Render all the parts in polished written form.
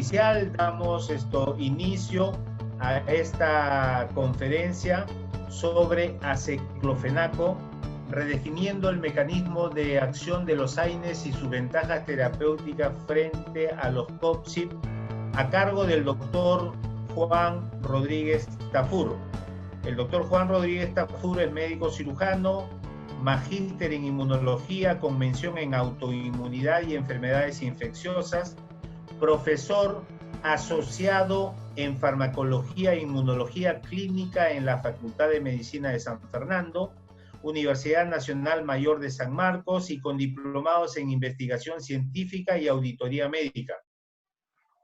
oficial damos inicio a esta conferencia sobre aceclofenaco, redefiniendo el mecanismo de acción de los AINES y sus ventajas terapéuticas frente a los COPSIP, a cargo del doctor Juan Rodríguez Tafur. El doctor Juan Rodríguez Tafur es médico cirujano, magíster en inmunología con mención en autoinmunidad y enfermedades infecciosas, profesor asociado en farmacología e inmunología clínica en la Facultad de Medicina de San Fernando, Universidad Nacional Mayor de San Marcos, y con diplomados en investigación científica y auditoría médica.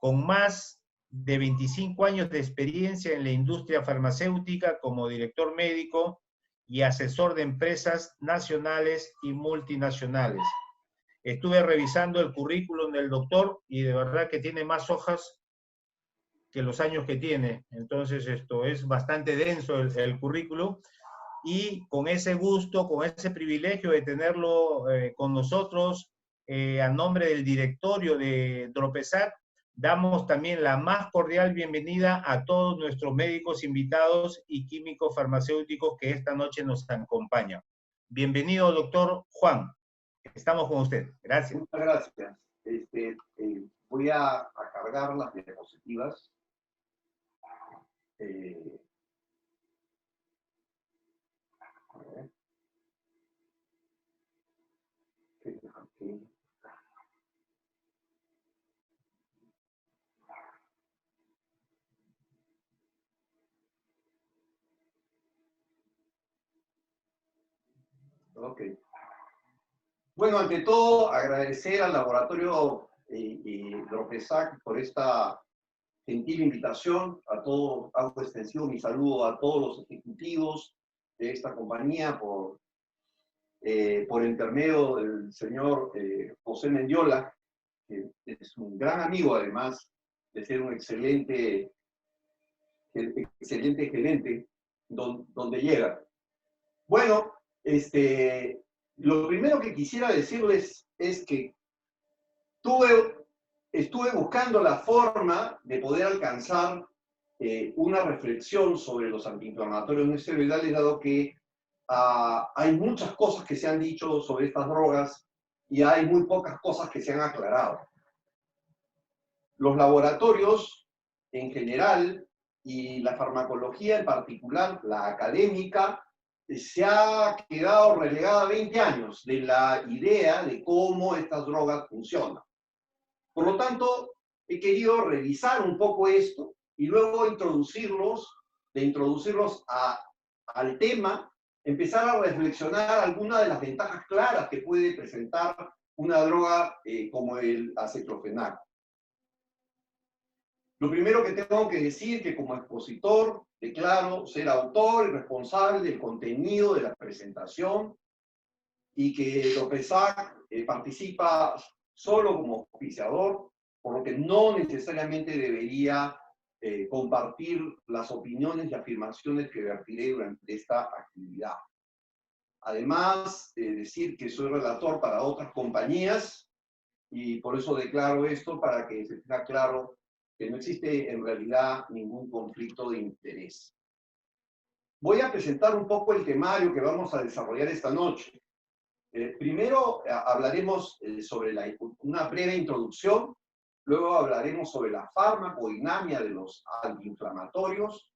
Con más de 25 años de experiencia en la industria farmacéutica como director médico y asesor de empresas nacionales y multinacionales. Estuve revisando el currículum del doctor y de verdad que tiene más hojas que los años que tiene. Entonces esto es bastante denso el currículum, y con ese gusto, con ese privilegio de tenerlo con nosotros a nombre del directorio de Dropesac, damos también la más cordial bienvenida a todos nuestros médicos invitados y químicos farmacéuticos que esta noche nos acompañan. Bienvenido, doctor Juan. Estamos con usted. Gracias. Muchas gracias. Voy a cargar las diapositivas. A ver. Aquí. Ok. Bueno, ante todo, agradecer al laboratorio Dropesac por esta gentil invitación. A todos, hago extensivo mi saludo a todos los ejecutivos de esta compañía por intermedio del señor José Mendiola, que es un gran amigo, además de ser un excelente gerente donde llega. Bueno, lo primero que quisiera decirles es que estuve buscando la forma de poder alcanzar una reflexión sobre los antiinflamatorios no esteroidales, dado que hay muchas cosas que se han dicho sobre estas drogas y hay muy pocas cosas que se han aclarado. Los laboratorios en general y la farmacología en particular, la académica, se ha quedado relegada 20 años de la idea de cómo estas drogas funcionan. Por lo tanto, he querido revisar un poco esto y luego introducirlos al tema, empezar a reflexionar algunas de las ventajas claras que puede presentar una droga como el aceclofenaco. Lo primero que tengo que decir que como expositor declaro ser autor y responsable del contenido de la presentación y que Dropesac participa solo como auspiciador, por lo que no necesariamente debería compartir las opiniones y afirmaciones que vertiré durante esta actividad. Además, decir que soy relator para otras compañías y por eso declaro esto para que se tenga claro que no existe en realidad ningún conflicto de interés. Voy a presentar un poco el temario que vamos a desarrollar esta noche. Primero hablaremos sobre una breve introducción, luego hablaremos sobre la farmacodinámica de los antiinflamatorios,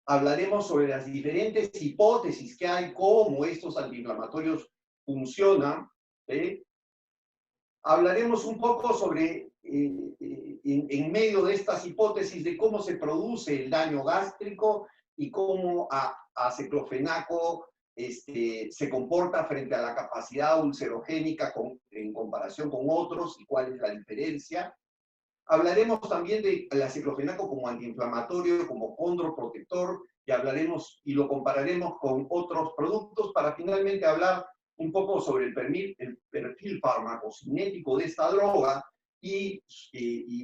hablaremos sobre las diferentes hipótesis que hay, cómo estos antiinflamatorios funcionan, hablaremos un poco sobre, en medio de estas hipótesis, de cómo se produce el daño gástrico y cómo aceclofenaco se comporta frente a la capacidad ulcerogénica en comparación con otros y cuál es la diferencia. Hablaremos también del aceclofenaco como antiinflamatorio, como condroprotector, y lo compararemos con otros productos para finalmente hablar un poco sobre el perfil farmacocinético de esta droga y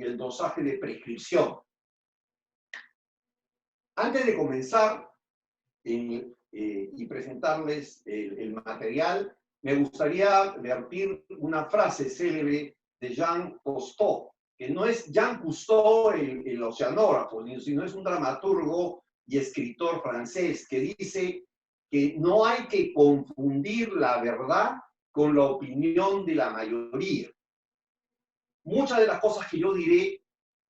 el dosaje de prescripción. Antes de comenzar y presentarles el material, me gustaría vertir una frase célebre de Jean Costot, que no es Jean Cousteau el oceanógrafo, sino es un dramaturgo y escritor francés que dice que no hay que confundir la verdad con la opinión de la mayoría. Muchas de las cosas que yo diré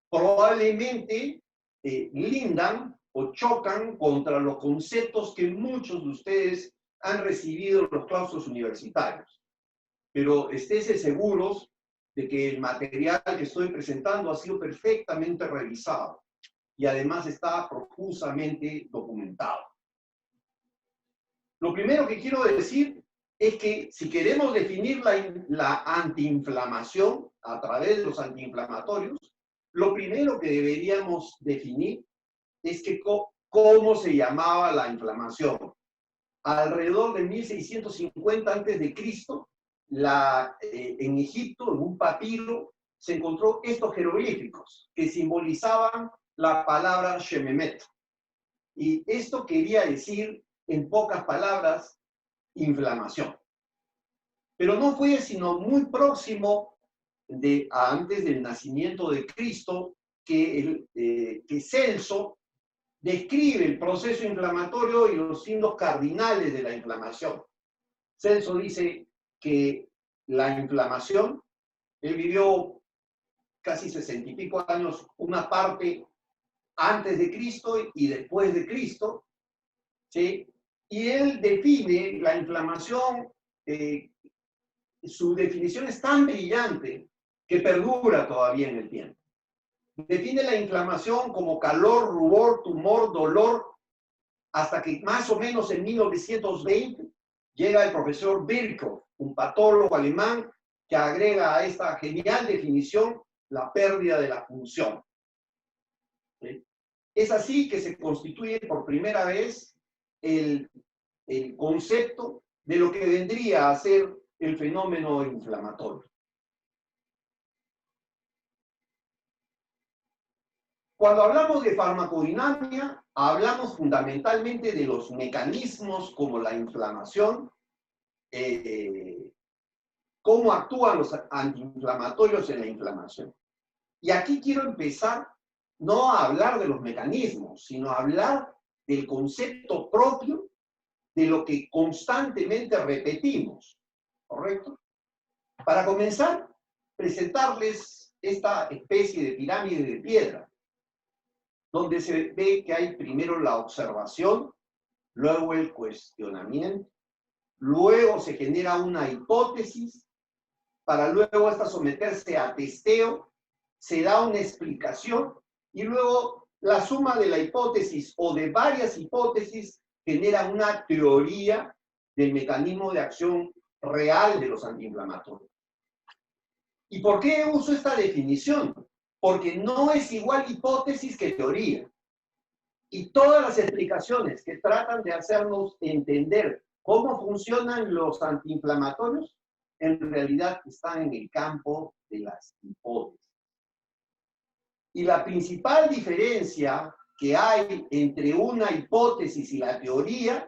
probablemente lindan o chocan contra los conceptos que muchos de ustedes han recibido en los claustros universitarios. Pero esténse seguros de que el material que estoy presentando ha sido perfectamente revisado y además está profusamente documentado. Lo primero que quiero decir es que si queremos definir la antiinflamación a través de los antiinflamatorios, lo primero que deberíamos definir es que cómo se llamaba la inflamación. Alrededor de 1650 a.C., en Egipto, en un papiro, se encontró estos jeroglíficos que simbolizaban la palabra Shememet. Y esto quería decir, en pocas palabras, inflamación. Pero no fue sino muy próximo antes del nacimiento de Cristo que Celso describe el proceso inflamatorio y los signos cardinales de la inflamación. Celso dice que la inflamación, él vivió casi 60 y pico años, una parte antes de Cristo y después de Cristo, ¿sí? Y él define la inflamación, su definición es tan brillante que perdura todavía en el tiempo. Define la inflamación como calor, rubor, tumor, dolor, hasta que más o menos en 1920 llega el profesor Virchow, un patólogo alemán, que agrega a esta genial definición la pérdida de la función. ¿Sí? Es así que se constituye por primera vez el concepto de lo que vendría a ser el fenómeno inflamatorio. Cuando hablamos de farmacodinamia, hablamos fundamentalmente de los mecanismos como la inflamación, cómo actúan los antiinflamatorios en la inflamación. Y aquí quiero empezar no a hablar de los mecanismos, sino a hablar del concepto propio de lo que constantemente repetimos, ¿correcto? Para comenzar, presentarles esta especie de pirámide de piedra, donde se ve que hay primero la observación, luego el cuestionamiento, luego se genera una hipótesis, para luego esta someterse a testeo, se da una explicación y luego la suma de la hipótesis o de varias hipótesis genera una teoría del mecanismo de acción real de los antiinflamatorios. ¿Y por qué uso esta definición? Porque no es igual hipótesis que teoría. Y todas las explicaciones que tratan de hacernos entender cómo funcionan los antiinflamatorios, en realidad están en el campo de las hipótesis. Y la principal diferencia que hay entre una hipótesis y la teoría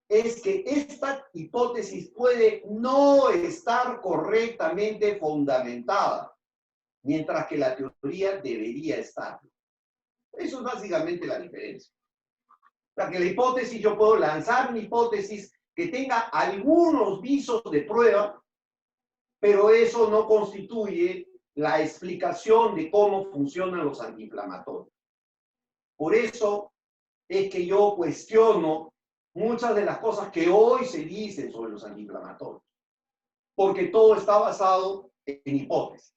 es que esta hipótesis puede no estar correctamente fundamentada, mientras que la teoría debería estar. Eso es básicamente la diferencia. O sea, que la hipótesis, yo puedo lanzar una hipótesis que tenga algunos visos de prueba, pero eso no constituye la explicación de cómo funcionan los antiinflamatorios. Por eso es que yo cuestiono muchas de las cosas que hoy se dicen sobre los antiinflamatorios, porque todo está basado en hipótesis.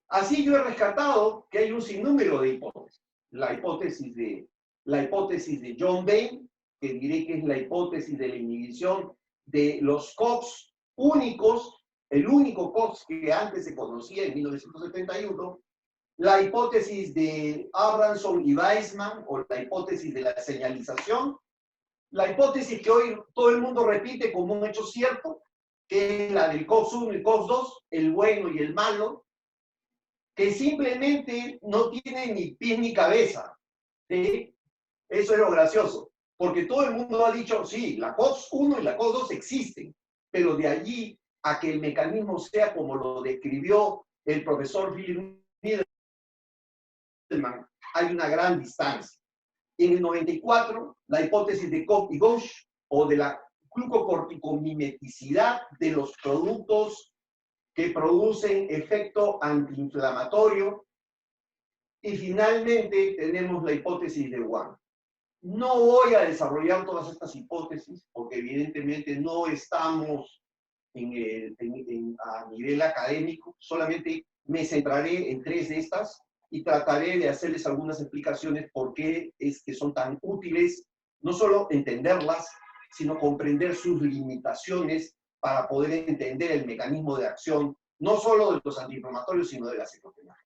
Así yo he rescatado que hay un sinnúmero de hipótesis. La hipótesis de John Vane, que diré que es la hipótesis de la inhibición de los COX únicos, el único COX que antes se conocía en 1971, la hipótesis de Abramson y Weissman, o la hipótesis de la señalización, la hipótesis que hoy todo el mundo repite como un hecho cierto, que es la del COX-1 y COX-2, el bueno y el malo, que simplemente no tiene ni pie ni cabeza. ¿Sí? Eso es lo gracioso, porque todo el mundo ha dicho, sí, la COX-1 y la COX-2 existen, pero de allí a que el mecanismo sea como lo describió el profesor Philip Needleman, hay una gran distancia. En el 94, la hipótesis de Koch y Ghosh, o de la glucocorticomimeticidad de los productos que producen efecto antiinflamatorio. Y finalmente tenemos la hipótesis de Wang. No voy a desarrollar todas estas hipótesis porque evidentemente no estamos a nivel académico, solamente me centraré en 3 de estas y trataré de hacerles algunas explicaciones por qué es que son tan útiles, no solo entenderlas, sino comprender sus limitaciones para poder entender el mecanismo de acción, no solo de los antiinflamatorios, sino de la ciclofenac.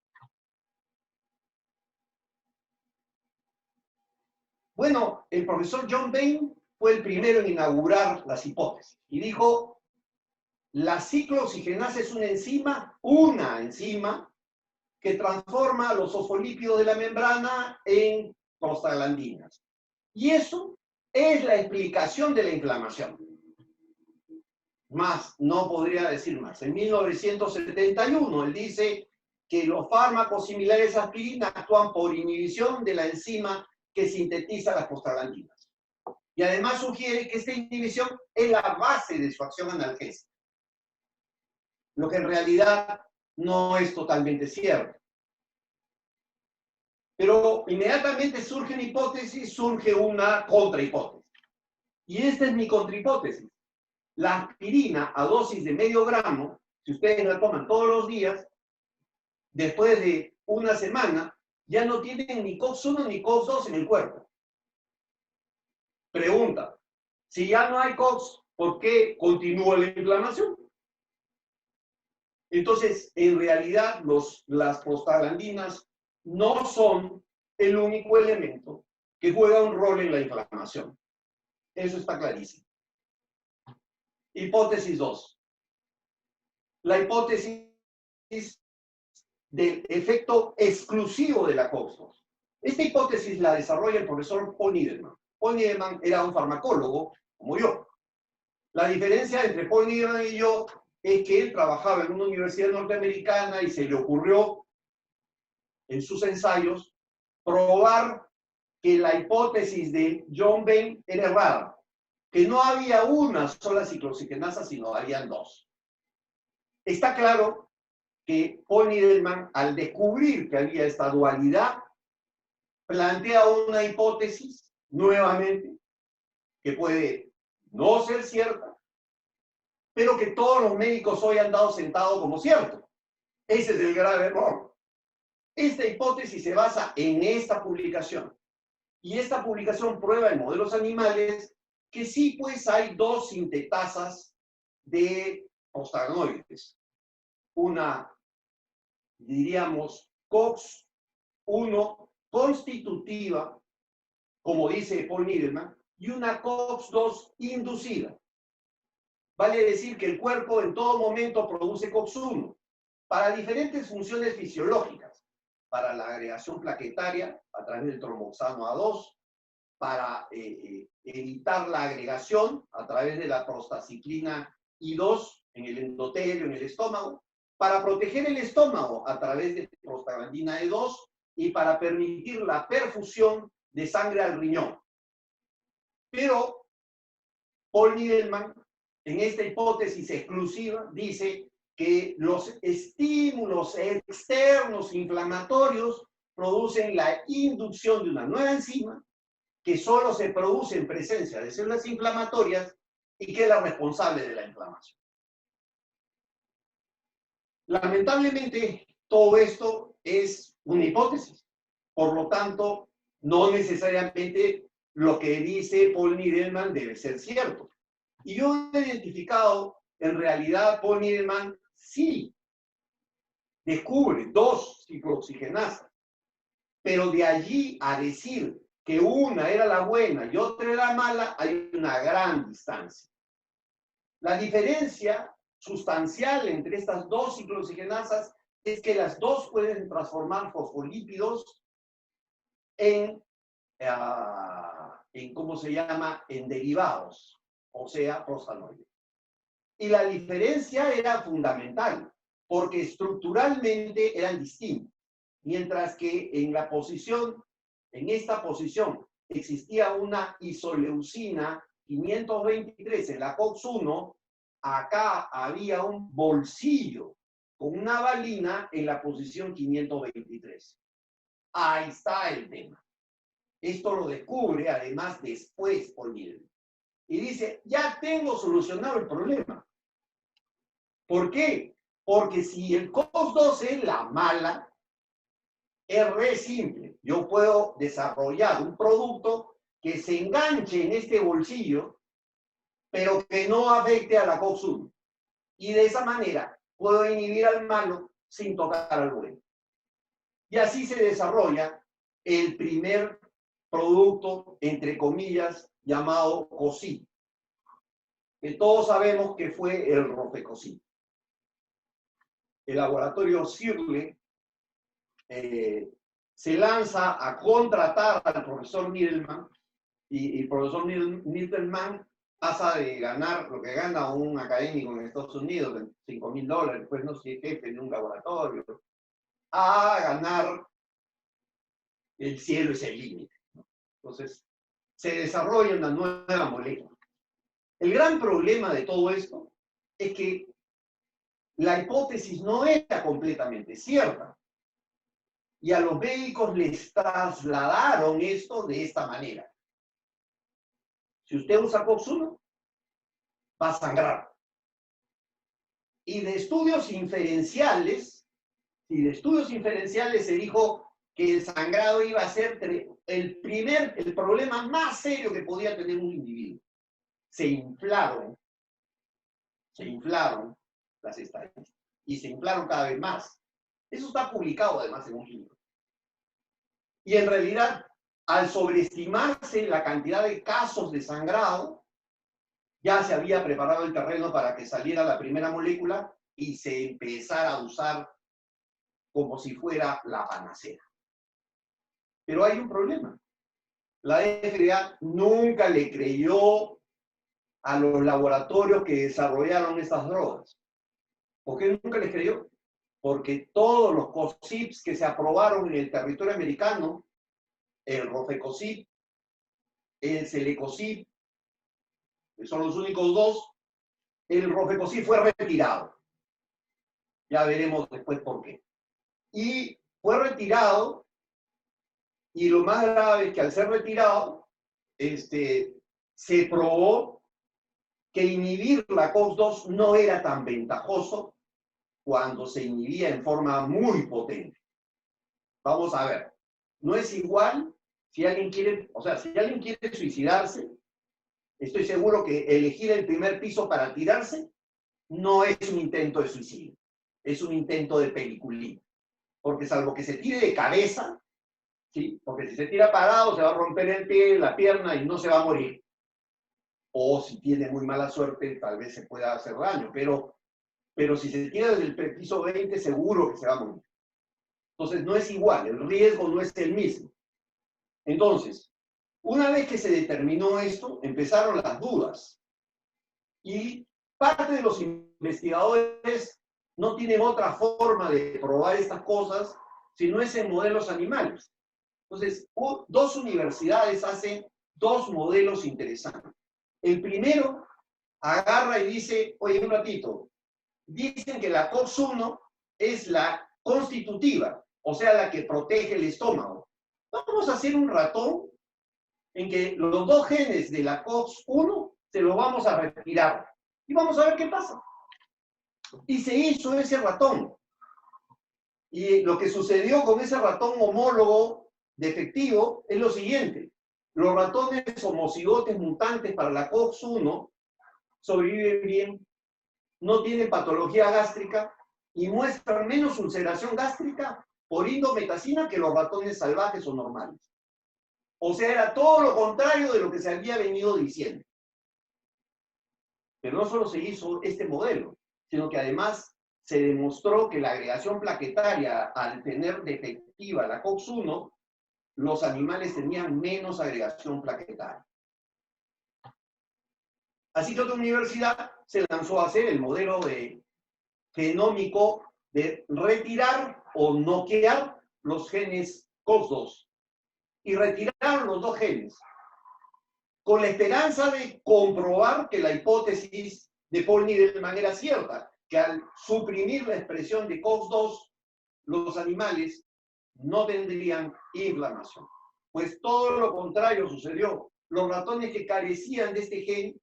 Bueno, el profesor John Vane fue el primero en inaugurar las hipótesis y dijo: la ciclooxigenasa es una enzima que transforma los fosfolípidos de la membrana en prostaglandinas. Y eso es la explicación de la inflamación. Más, no podría decir más. En 1971, él dice que los fármacos similares a aspirina actúan por inhibición de la enzima que sintetiza las prostaglandinas. Y además sugiere que esta inhibición es la base de su acción analgésica. Lo que en realidad no es totalmente cierto. Pero inmediatamente surge una hipótesis, surge una contrahipótesis. Y esta es mi contrahipótesis. La aspirina a dosis de medio gramo, si ustedes la toman todos los días, después de una semana, ya no tienen ni COX-1 ni COX-2 en el cuerpo. Pregunta: si ya no hay COX, ¿por qué continúa la inflamación? Entonces, en realidad, las prostaglandinas no son el único elemento que juega un rol en la inflamación. Eso está clarísimo. Hipótesis 2. La hipótesis del efecto exclusivo de la COX-2. Esta hipótesis la desarrolla el profesor Paul Needleman. Paul Needleman era un farmacólogo, como yo. La diferencia entre Paul Needleman y yo es que él trabajaba en una universidad norteamericana y se le ocurrió, en sus ensayos, probar que la hipótesis de John Vane era errada, que no había una sola ciclooxigenasa, sino habían 2. Está claro que Paul Needleman, al descubrir que había esta dualidad, plantea una hipótesis, nuevamente, que puede no ser cierta, pero que todos los médicos hoy han dado sentado como cierto. Ese es el grave error. Esta hipótesis se basa en esta publicación. Y esta publicación prueba en modelos animales que sí, pues hay 2 sintetasas de prostaglandinoides. Una, diríamos, COX-1 constitutiva, como dice Paul Needleman, y una COX-2 inducida. Vale decir que el cuerpo en todo momento produce COX-1 para diferentes funciones fisiológicas, para la agregación plaquetaria a través del tromboxano A2, para evitar la agregación a través de la prostaciclina I2 en el endotelio, en el estómago, para proteger el estómago a través de prostaglandina E2 y para permitir la perfusión de sangre al riñón. Pero Paul Needleman, en esta hipótesis exclusiva, dice que los estímulos externos inflamatorios producen la inducción de una nueva enzima que solo se produce en presencia de células inflamatorias y que es la responsable de la inflamación. Lamentablemente, todo esto es una hipótesis. Por lo tanto, no necesariamente lo que dice Paul Needleman debe ser cierto. Y yo he identificado, en realidad, Paul Needleman sí descubre 2 ciclooxigenasas, pero de allí a decir que una era la buena y otra era mala, hay una gran distancia. La diferencia sustancial entre estas 2 ciclooxigenasas es que las 2 pueden transformar fosfolípidos en ¿cómo se llama? En derivados, o sea, prostaglandinoides. Y la diferencia era fundamental. porque estructuralmente eran distintos. Mientras que en esta posición, existía una isoleucina 523 en la COX-1, acá había un bolsillo con una valina en la posición 523. Ahí está el tema. Esto lo descubre además después O'Neill. Y dice, ya tengo solucionado el problema. ¿Por qué? Porque si el COX-2 es la mala, es re simple. Yo puedo desarrollar un producto que se enganche en este bolsillo, pero que no afecte a la COX-1. Y de esa manera puedo inhibir al malo sin tocar al bueno. Y así se desarrolla el primer producto, entre comillas, llamado COSI, que todos sabemos que fue el Rofecoxib. El laboratorio Sirle se lanza a contratar al profesor Needleman, y el profesor Needleman pasa de ganar lo que gana un académico en Estados Unidos, $5,000, pues no sé, jefe de un laboratorio, a ganar el cielo es el límite. Entonces, se desarrolla una nueva molécula. El gran problema de todo esto es que la hipótesis no era completamente cierta. Y a los médicos les trasladaron esto de esta manera. Si usted usa COX-1, va a sangrar. Y de estudios inferenciales, se dijo que el sangrado iba a ser el problema más serio que podía tener un individuo. Se inflaron las estadísticas y se inflaron cada vez más. Eso está publicado además en un libro. Y en realidad, al sobreestimarse la cantidad de casos de sangrado, ya se había preparado el terreno para que saliera la primera molécula y se empezara a usar como si fuera la panacea. Pero hay un problema. La FDA nunca le creyó a los laboratorios que desarrollaron estas drogas. ¿Por qué nunca les creyó? Porque todos los COSIPs que se aprobaron en el territorio americano, el Rofecoxib, el Celecoxib, que son los únicos dos, el Rofecoxib fue retirado. Ya veremos después por qué. Y fue retirado, y lo más grave es que al ser retirado, se probó que inhibir la COX-2 no era tan ventajoso cuando se inhibía en forma muy potente. Vamos a ver, no es igual si alguien quiere suicidarse, estoy seguro que elegir el primer piso para tirarse no es un intento de suicidio, es un intento de peliculín. Porque salvo que se tire de cabeza, ¿sí? Porque si se tira parado se va a romper el pie, la pierna y no se va a morir. O si tiene muy mala suerte, tal vez se pueda hacer daño, pero si se tira desde el piso 20, seguro que se va a morir. Entonces no es igual, el riesgo no es el mismo. Entonces, una vez que se determinó esto, empezaron las dudas. Y parte de los investigadores no tienen otra forma de probar estas cosas si no es en modelos animales. Entonces, dos universidades hacen dos modelos interesantes. El primero agarra y dice, oye, un ratito, dicen que la COX-1 es la constitutiva, o sea, la que protege el estómago. Vamos a hacer un ratón en que los dos genes de la COX-1 se los vamos a retirar y vamos a ver qué pasa. Y se hizo ese ratón. Y lo que sucedió con ese ratón homólogo defectivo es lo siguiente. Los ratones homocigotes mutantes para la COX-1 sobreviven bien, no tienen patología gástrica y muestran menos ulceración gástrica por indometacina que los ratones salvajes o normales. O sea, era todo lo contrario de lo que se había venido diciendo. Pero no solo se hizo este modelo, sino que además se demostró que la agregación plaquetaria, al tener defectiva la COX-1, los animales tenían menos agregación plaquetaria. Así que otra universidad se lanzó a hacer el modelo genómico de retirar o noquear los genes COX-2 y retirar los dos genes, con la esperanza de comprobar que la hipótesis de Paul Niedelman era cierta, que al suprimir la expresión de COX-2, los animales no tendrían inflamación. Pues todo lo contrario sucedió. Los ratones que carecían de este gen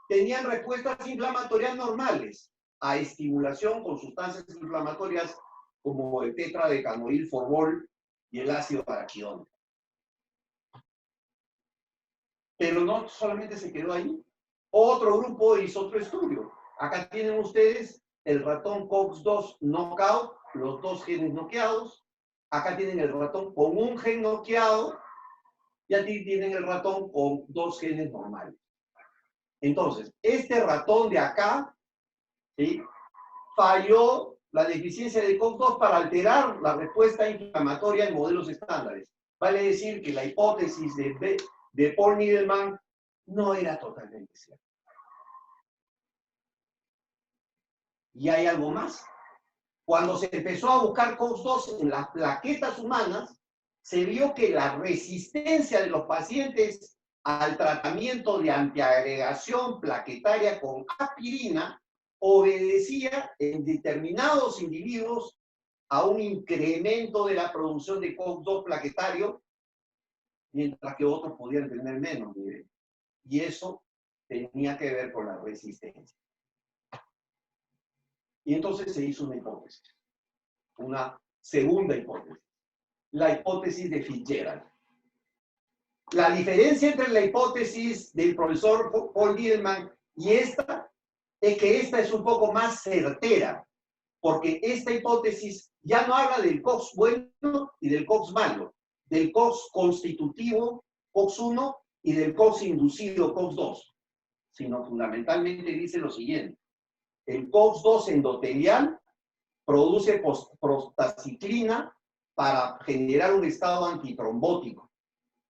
tenían respuestas inflamatorias normales a estimulación con sustancias inflamatorias como el tetradecanoilformol y el ácido araquidónico. Pero no solamente se quedó ahí. Otro grupo hizo otro estudio. Acá tienen ustedes el ratón COX-2 knockout, los dos genes noqueados. Acá tienen el ratón con un gen noqueado y aquí tienen el ratón con dos genes normales. Entonces, este ratón de acá, ¿sí?, falló la deficiencia de COX-2 para alterar la respuesta inflamatoria en modelos estándares. Vale decir que la hipótesis de Paul Niedelman no era totalmente cierta. Y hay algo más. Cuando se empezó a buscar COX-2 en las plaquetas humanas, se vio que la resistencia de los pacientes al tratamiento de antiagregación plaquetaria con aspirina obedecía en determinados individuos a un incremento de la producción de COX-2 plaquetario, mientras que otros podían tener menos nivel. Y eso tenía que ver con la resistencia. Y entonces se hizo una hipótesis, una segunda hipótesis, la hipótesis de Fitzgerald. La diferencia entre la hipótesis del profesor Paul Niedelman y esta es que esta es un poco más certera, porque esta hipótesis ya no habla del COX bueno y del COX malo, del COX constitutivo COX-1 y del COX inducido COX-2, sino fundamentalmente dice lo siguiente: el COX-2 endotelial produce prostaciclina para generar un estado antitrombótico.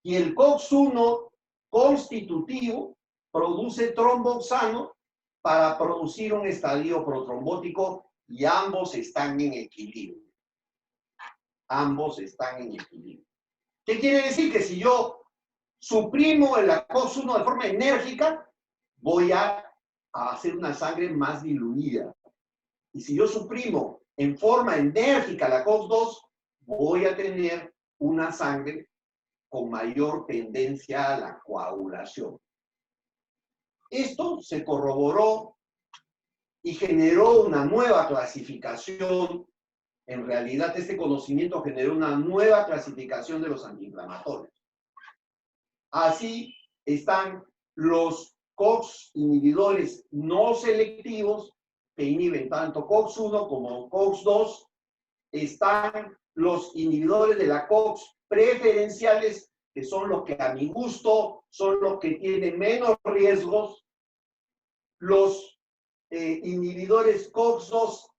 Y el COX-1 constitutivo produce tromboxano para producir un estadio protrombótico y ambos están en equilibrio. Ambos están en equilibrio. ¿Qué quiere decir? Que si yo suprimo el COX-1 de forma enérgica, voy a hacer una sangre más diluida. Y si yo suprimo en forma enérgica la COX-2, voy a tener una sangre con mayor tendencia a la coagulación. Esto se corroboró y generó una nueva clasificación. En realidad, este conocimiento generó una nueva clasificación de los antiinflamatorios. Así están los COX inhibidores no selectivos, que inhiben tanto COX-1 como COX-2. Están los inhibidores de la COX preferenciales, que son los que a mi gusto son los que tienen menos riesgos. Los inhibidores COX-2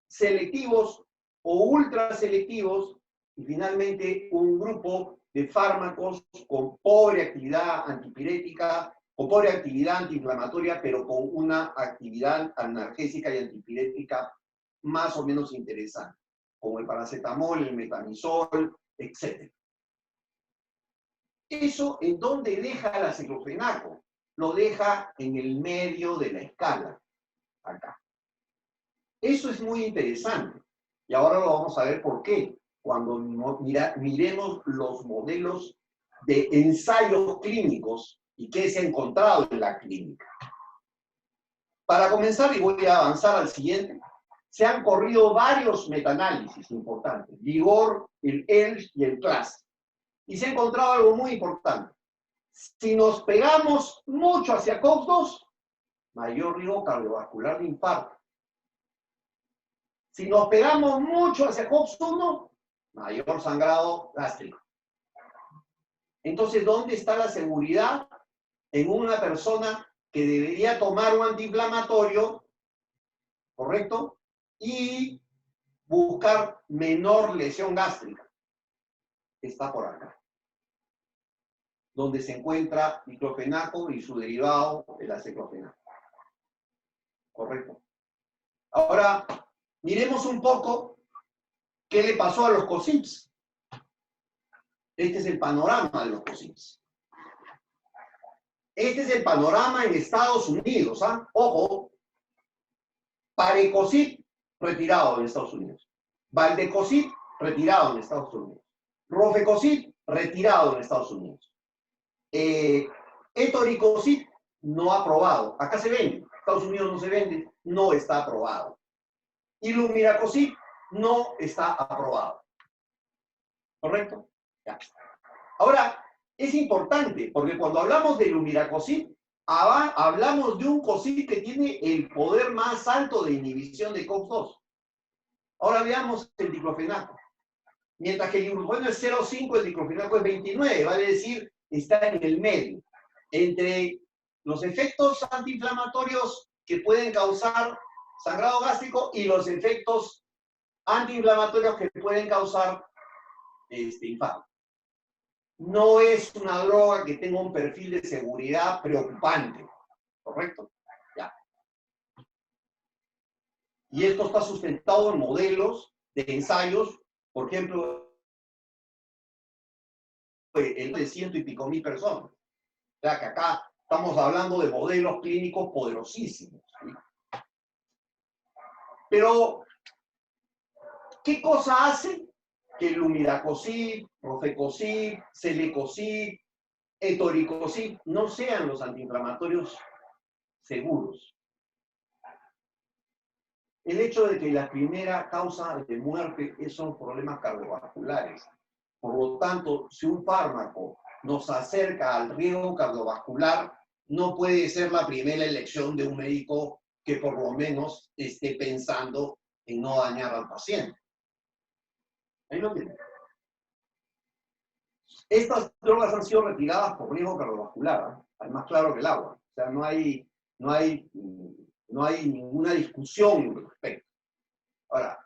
selectivos o ultraselectivos, y finalmente un grupo de fármacos con pobre actividad antipirética, con pobre actividad antiinflamatoria, pero con una actividad analgésica y antipirética más o menos interesante, como el paracetamol, el metamizol, etc. ¿Eso en dónde deja el aceclofenaco? Lo deja en el medio de la escala, acá. Eso es muy interesante. Y ahora lo vamos a ver por qué. Cuando miremos los modelos de ensayos clínicos y qué se ha encontrado en la clínica. Para comenzar, y voy a avanzar al siguiente, se han corrido varios metaanálisis importantes, Vigor, el ELF y el CLAS. Y se ha encontrado algo muy importante. Si nos pegamos mucho hacia COX-2, mayor riesgo cardiovascular de infarto. Si nos pegamos mucho hacia COX-1, mayor sangrado gástrico. Entonces, ¿dónde está la seguridad en una persona que debería tomar un antiinflamatorio, correcto, y buscar menor lesión gástrica? Está por acá, donde se encuentra diclofenaco y su derivado, el aceclofenaco. ¿Correcto? Ahora, Miremos un poco qué le pasó a los COSIPs. Este es el panorama de los COSIPs. Este es el panorama en Estados Unidos, ¿ah? Ojo, Parecosip retirado en Estados Unidos. Valdecosip retirado en Estados Unidos. Rofecosip retirado en Estados Unidos. Etoricosip no aprobado. Acá se vende. Estados Unidos no se vende. No está aprobado. Y Lumiracosip no está aprobado. ¿Correcto? Ya. Ahora, es importante, porque cuando hablamos de Lumiracosip, hablamos de un COSIP que tiene el poder más alto de inhibición de COX-2. Ahora veamos el diclofenaco. Mientras que el ibuprofeno es 0,5, el diclofenaco es 29, vale decir, está en el medio. Entre los efectos antiinflamatorios que pueden causar sangrado gástrico y los efectos antiinflamatorios que pueden causar infarto. No es una droga que tenga un perfil de seguridad preocupante, ¿correcto? Ya. Y esto está sustentado en modelos de ensayos, por ejemplo, el de 100 y pico mil personas. O sea que acá estamos hablando de modelos clínicos poderosísimos, ¿sí? Pero, ¿qué cosa hace que el Lumiracosip, Rofecosip, Celecosip, Etoricosip no sean los antiinflamatorios seguros? El hecho de que la primera causa de muerte son problemas cardiovasculares. Por lo tanto, si un fármaco nos acerca al riesgo cardiovascular, no puede ser la primera elección de un médico que por lo menos esté pensando en no dañar al paciente. Ahí lo tienen. Estas drogas han sido retiradas por riesgo cardiovascular, ¿eh? Es más claro que el agua. O sea, no hay ninguna discusión al respecto. Ahora,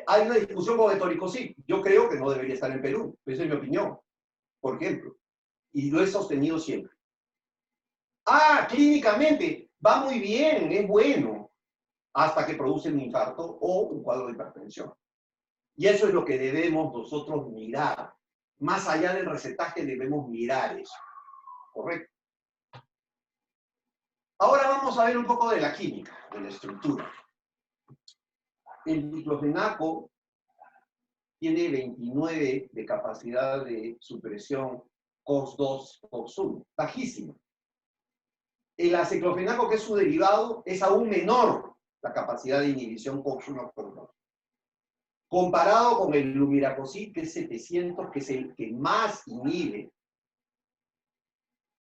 hay una discusión con Etoricosip. Yo creo que no debería estar en Perú. Esa es mi opinión, por ejemplo. Y lo he sostenido siempre. Clínicamente va muy bien, es bueno, hasta que produce un infarto o un cuadro de hipertensión. Y eso es lo que debemos nosotros mirar. Más allá del recetaje debemos mirar eso. ¿Correcto? Ahora vamos a ver un poco de la química, de la estructura. El diclofenaco tiene 29 de capacidad de supresión COX-2, COX-1, bajísimo. El aceclofenaco, que es su derivado, es aún menor la capacidad de inhibición COX-1, COX-2. Comparado con el Lumiracosip, que es 700, que es el que más inhibe.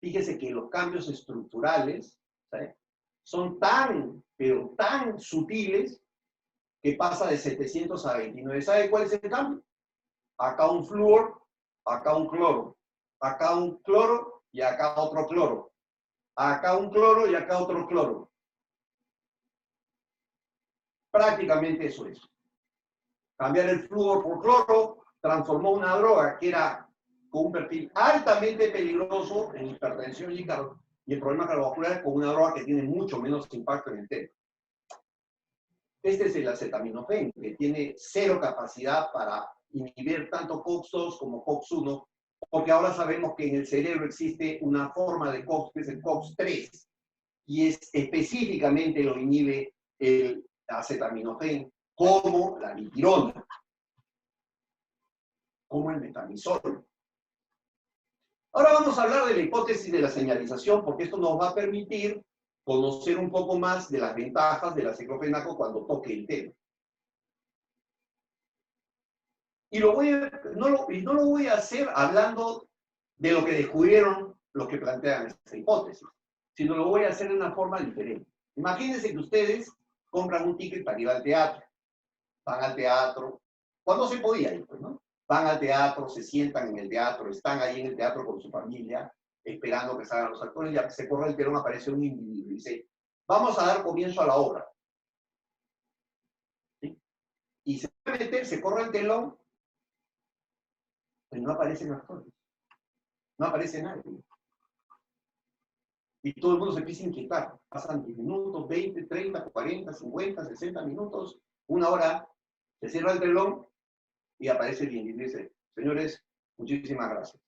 Fíjese que los cambios estructurales, ¿sí?, son tan, pero tan sutiles, que pasa de 700 a 29. ¿Sabe cuál es el cambio? Acá un flúor, acá un cloro. Acá un cloro y acá otro cloro. Acá un cloro y acá otro cloro. Prácticamente eso es. Cambiar el flúor por cloro transformó una droga que era con un perfil altamente peligroso en hipertensión y en problemas cardiovasculares, con una droga que tiene mucho menos impacto en el tema. Este es el acetaminofén, que tiene cero capacidad para inhibir tanto COX-2 como COX-1, porque ahora sabemos que en el cerebro existe una forma de COX, que es el COX-3, y específicamente lo inhibe el acetaminofén, como la dipirona, como el metamizol. Ahora vamos a hablar de la hipótesis de la señalización, porque esto nos va a permitir conocer un poco más de las ventajas del aceclofenaco cuando toque el tema. Y no lo voy a hacer hablando de lo que descubrieron los que plantean esta hipótesis, sino lo voy a hacer de una forma diferente. Imagínense que ustedes compran un ticket para ir al teatro. Van al teatro, cuando se podía ir, pues, ¿no? Van al teatro, se sientan en el teatro, están ahí en el teatro con su familia, esperando que salgan los actores, ya que se corre el telón, aparece un individuo y dice, vamos a dar comienzo a la obra. ¿Sí? Y se corre el telón, pues no aparecen actores. No aparece nadie. Y todo el mundo se empieza a inquietar. Pasan 10 minutos, 20, 30, 40, 50, 60 minutos, una hora, se cierra el telón y aparece el individuo y dice, señores, muchísimas gracias.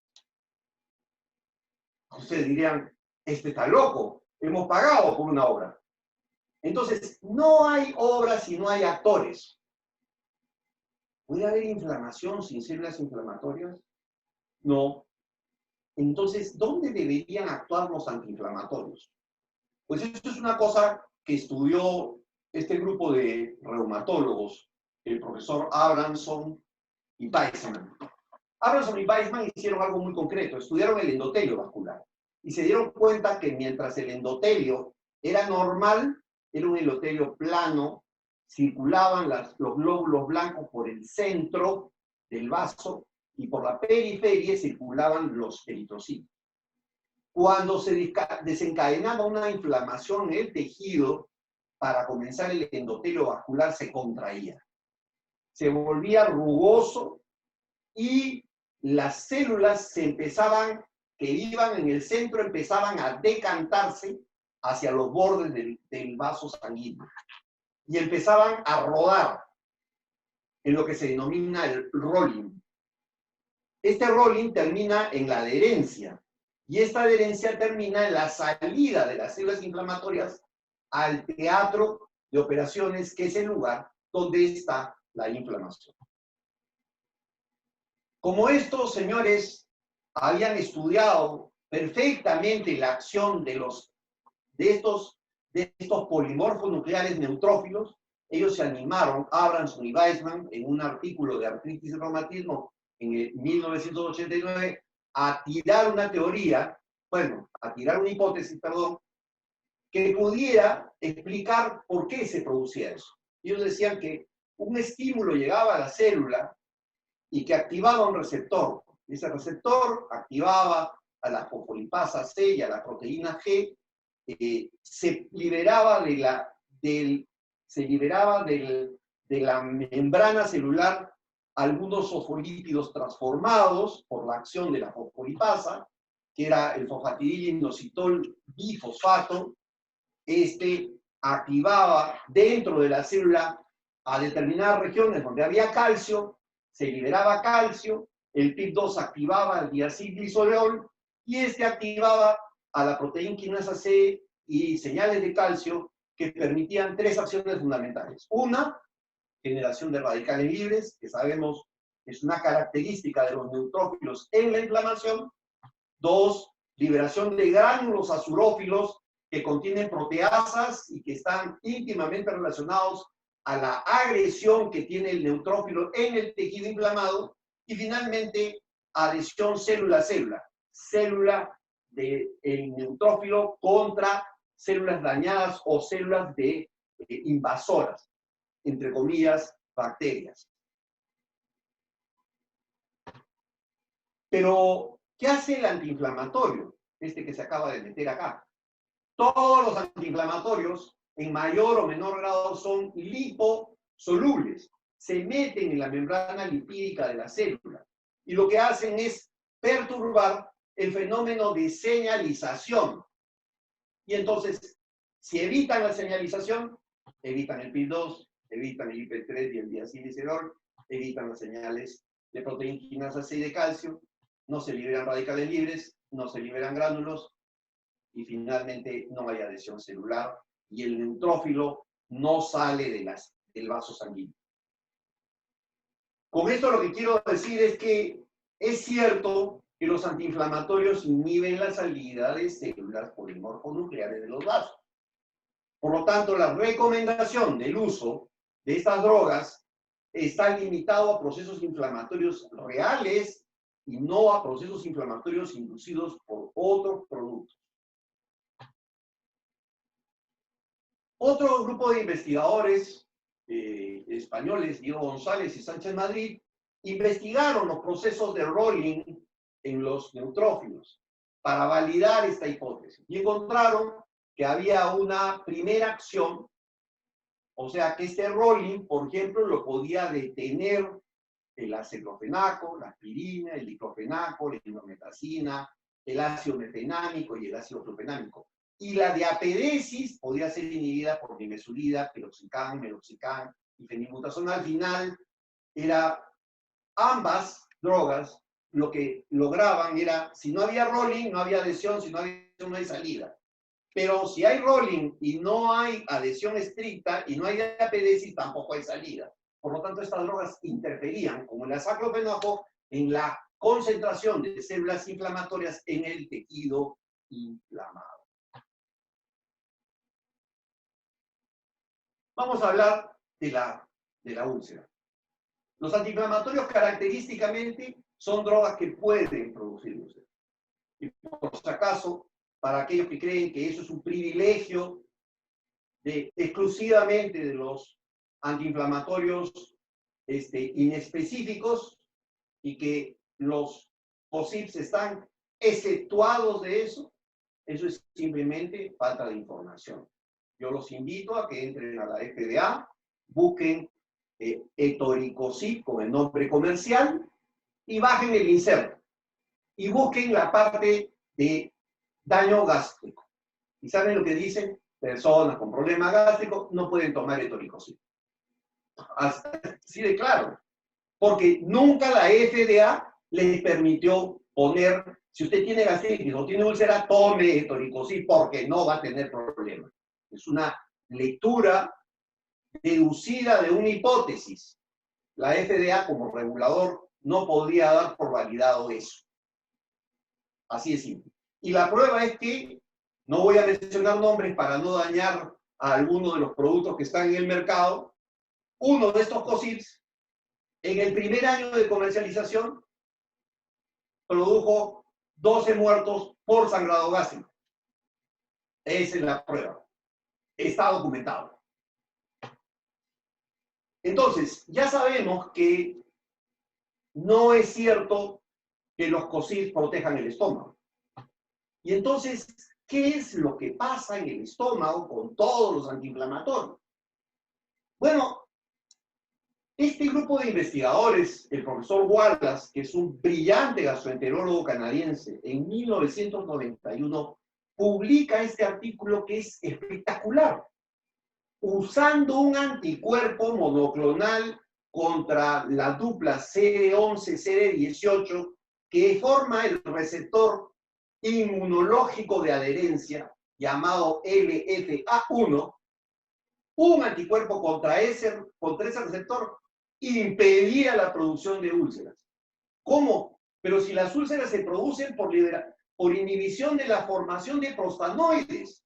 Ustedes dirían, este está loco, hemos pagado por una obra. Entonces, no hay obras si no hay actores. ¿Puede haber inflamación sin células inflamatorias? No. Entonces, ¿dónde deberían actuar los antiinflamatorios? Pues esto es una cosa que estudió este grupo de reumatólogos, el profesor Abramson y Weissman. Abramson y Weissman hicieron algo muy concreto, estudiaron el endotelio vascular y se dieron cuenta que mientras el endotelio era normal, era un endotelio plano, circulaban los glóbulos blancos por el centro del vaso y por la periferia circulaban los eritrocitos. Cuando se desencadenaba una inflamación en el tejido, para comenzar el endotelio vascular se contraía. Se volvía rugoso y las células que iban en el centro empezaban a decantarse hacia los bordes del vaso sanguíneo y empezaban a rodar en lo que se denomina el rolling. Este rolling termina en la adherencia y esta adherencia termina en la salida de las células inflamatorias al teatro de operaciones, que es el lugar donde está la inflamación. Como estos señores habían estudiado perfectamente la acción de estos polimorfos nucleares neutrófilos, ellos se animaron, Abramson y Weissman, en un artículo de artritis y reumatismo en el 1989, a tirar una teoría, a tirar una hipótesis, que pudiera explicar por qué se producía eso. Ellos decían que un estímulo llegaba a la célula y que activaba un receptor. Ese receptor activaba a la fosfolipasa C y a la proteína G, se liberaba de la membrana celular algunos fosfolípidos transformados por la acción de la fosfolipasa, que era el fosfatidilinositol bifosfato. Este activaba dentro de la célula a determinadas regiones donde había calcio, se liberaba calcio, el PIP2 activaba el diacilglicerol y este activaba a la proteína quinasa C y señales de calcio que permitían tres acciones fundamentales. Una, generación de radicales libres, que sabemos es una característica de los neutrófilos en la inflamación. Dos, liberación de gránulos azurófilos que contienen proteasas y que están íntimamente relacionados a la agresión que tiene el neutrófilo en el tejido inflamado. Y finalmente, adhesión célula-célula, célula del neutrófilo contra células dañadas o células invasoras, entre comillas, bacterias. Pero, ¿qué hace el antiinflamatorio? Este que se acaba de meter acá. Todos los antiinflamatorios, en mayor o menor grado, son liposolubles. Se meten en la membrana lipídica de la célula. Y lo que hacen es perturbar el fenómeno de señalización. Y entonces, si evitan la señalización, evitan el PIP2, evitan el IP3 y el diacilglicerol, evitan las señales de proteína quinasa C y de calcio, no se liberan radicales libres, no se liberan gránulos, y finalmente no hay adhesión celular y el neutrófilo no sale del vaso sanguíneo. Con esto lo que quiero decir es que es cierto que los antiinflamatorios inhiben la salida de células polimorfonucleares de los vasos. Por lo tanto, la recomendación del uso de estas drogas está limitado a procesos inflamatorios reales y no a procesos inflamatorios inducidos por otros productos. Otro grupo de investigadores españoles, Diego González y Sánchez Madrid, investigaron los procesos de rolling en los neutrófilos para validar esta hipótesis y encontraron que había una primera acción, o sea que este rolling, por ejemplo, lo podía detener el aceclofenaco, la aspirina, el diclofenaco, la indometacina, el ácido mefenámico y el ácido clofenámico. y la diapedesis podía ser inhibida por nimesulida, piroxicam, meloxicam y fenilbutazona. Al final, ambas drogas lo que lograban era, si no había rolling, no había adhesión, si no había adhesión, no hay salida. Pero si hay rolling y no hay adhesión estricta y no hay diapedesis, tampoco hay salida. Por lo tanto, estas drogas interferían, como el aceclofenaco, en la concentración de células inflamatorias en el tejido inflamado. Vamos a hablar de la úlcera. Los antiinflamatorios característicamente son drogas que pueden producir úlcera. Y por si acaso, para aquellos que creen que eso es un privilegio exclusivamente de los antiinflamatorios inespecíficos y que los POSIPs están exceptuados de eso es simplemente falta de información. Yo los invito a que entren a la FDA, busquen etoricosip con el nombre comercial y bajen el inserto y busquen la parte de daño gástrico. ¿Y saben lo que dicen? Personas con problemas gástricos no pueden tomar etoricosip. Así de claro. Porque nunca la FDA les permitió poner, si usted tiene gastritis o tiene úlcera, tome etoricosip porque no va a tener problemas. Es una lectura deducida de una hipótesis. La FDA como regulador no podría dar por validado eso. Así de simple. Y la prueba es que, no voy a mencionar nombres para no dañar a alguno de los productos que están en el mercado, uno de estos COSIPs, en el primer año de comercialización, produjo 12 muertos por sangrado gástrico. Esa es la prueba. Está documentado. Entonces, ya sabemos que no es cierto que los COSIPs protejan el estómago. Y entonces, ¿qué es lo que pasa en el estómago con todos los antiinflamatorios? Bueno, este grupo de investigadores, el profesor Wallace, que es un brillante gastroenterólogo canadiense, en 1991 publica este artículo que es espectacular, usando un anticuerpo monoclonal contra la dupla CD11-CD18 que forma el receptor inmunológico de adherencia llamado LFA1, un anticuerpo contra ese receptor impedía la producción de úlceras. ¿Cómo? Pero si las úlceras se producen por inhibición de la formación de prostanoides.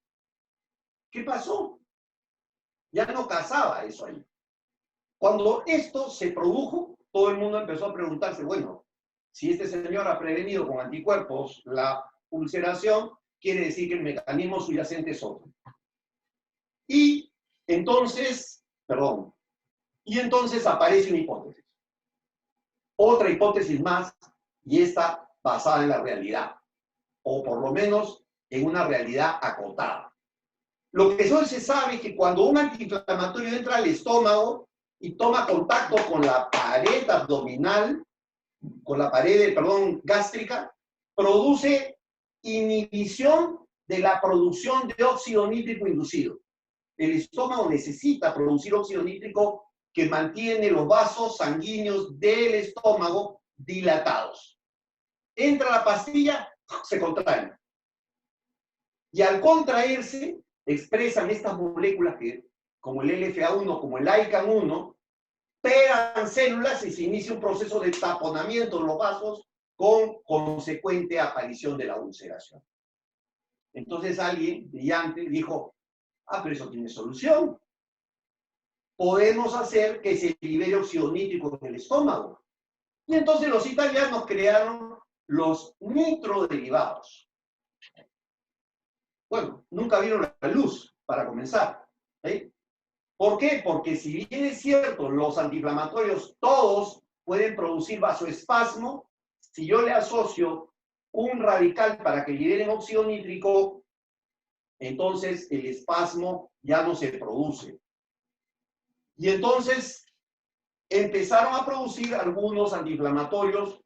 ¿Qué pasó? Ya no casaba eso ahí. Cuando esto se produjo, todo el mundo empezó a preguntarse, bueno, si este señor ha prevenido con anticuerpos la ulceración, quiere decir que el mecanismo subyacente es otro. Y entonces aparece una hipótesis. Otra hipótesis más, y esta basada en la realidad, o por lo menos en una realidad acotada. Lo que solo se sabe es que cuando un antiinflamatorio entra al estómago y toma contacto con la pared abdominal, con la pared, gástrica, produce inhibición de la producción de óxido nítrico inducido. El estómago necesita producir óxido nítrico que mantiene los vasos sanguíneos del estómago dilatados. Entra la pastilla, se contraen. Y al contraerse, expresan estas moléculas que, como el LFA1, como el ICAM1, pegan células y se inicia un proceso de taponamiento de los vasos con consecuente aparición de la ulceración. Entonces alguien brillante dijo, pero eso tiene solución. Podemos hacer que se libere óxido nítrico en el estómago. Y entonces los italianos crearon los nitroderivados. Bueno, nunca vieron la luz, para comenzar. ¿Por qué? Porque si bien es cierto, los antiinflamatorios todos pueden producir vasoespasmo, si yo le asocio un radical para que liberen óxido nítrico, entonces el espasmo ya no se produce. Y entonces empezaron a producir algunos antiinflamatorios,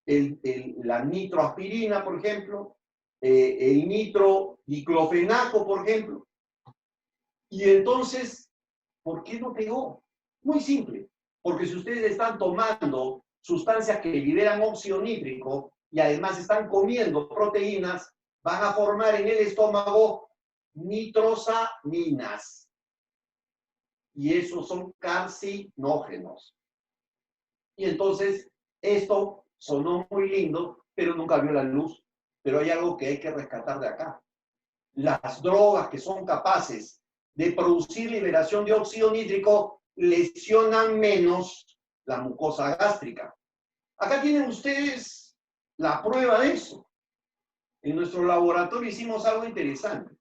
la nitroaspirina, por ejemplo, el nitro diclofenaco, por ejemplo. Y entonces, ¿por qué no pegó? Muy simple, porque si ustedes están tomando sustancias que liberan óxido nítrico y además están comiendo proteínas, van a formar en el estómago nitrosaminas. Y esos son carcinógenos. Y entonces, esto sonó muy lindo, pero nunca vio la luz. Pero hay algo que hay que rescatar de acá. Las drogas que son capaces de producir liberación de óxido nítrico lesionan menos la mucosa gástrica. Acá tienen ustedes la prueba de eso. En nuestro laboratorio hicimos algo interesante.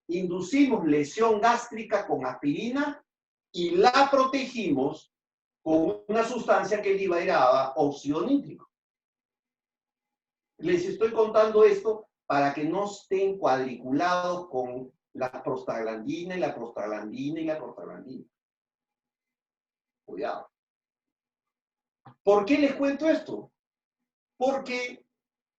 Inducimos lesión gástrica con aspirina y la protegimos con una sustancia que liberaba óxido nítrico. Les estoy contando esto para que no estén cuadriculados con la prostaglandina y la prostaglandina y la prostaglandina. Cuidado. ¿Por qué les cuento esto? Porque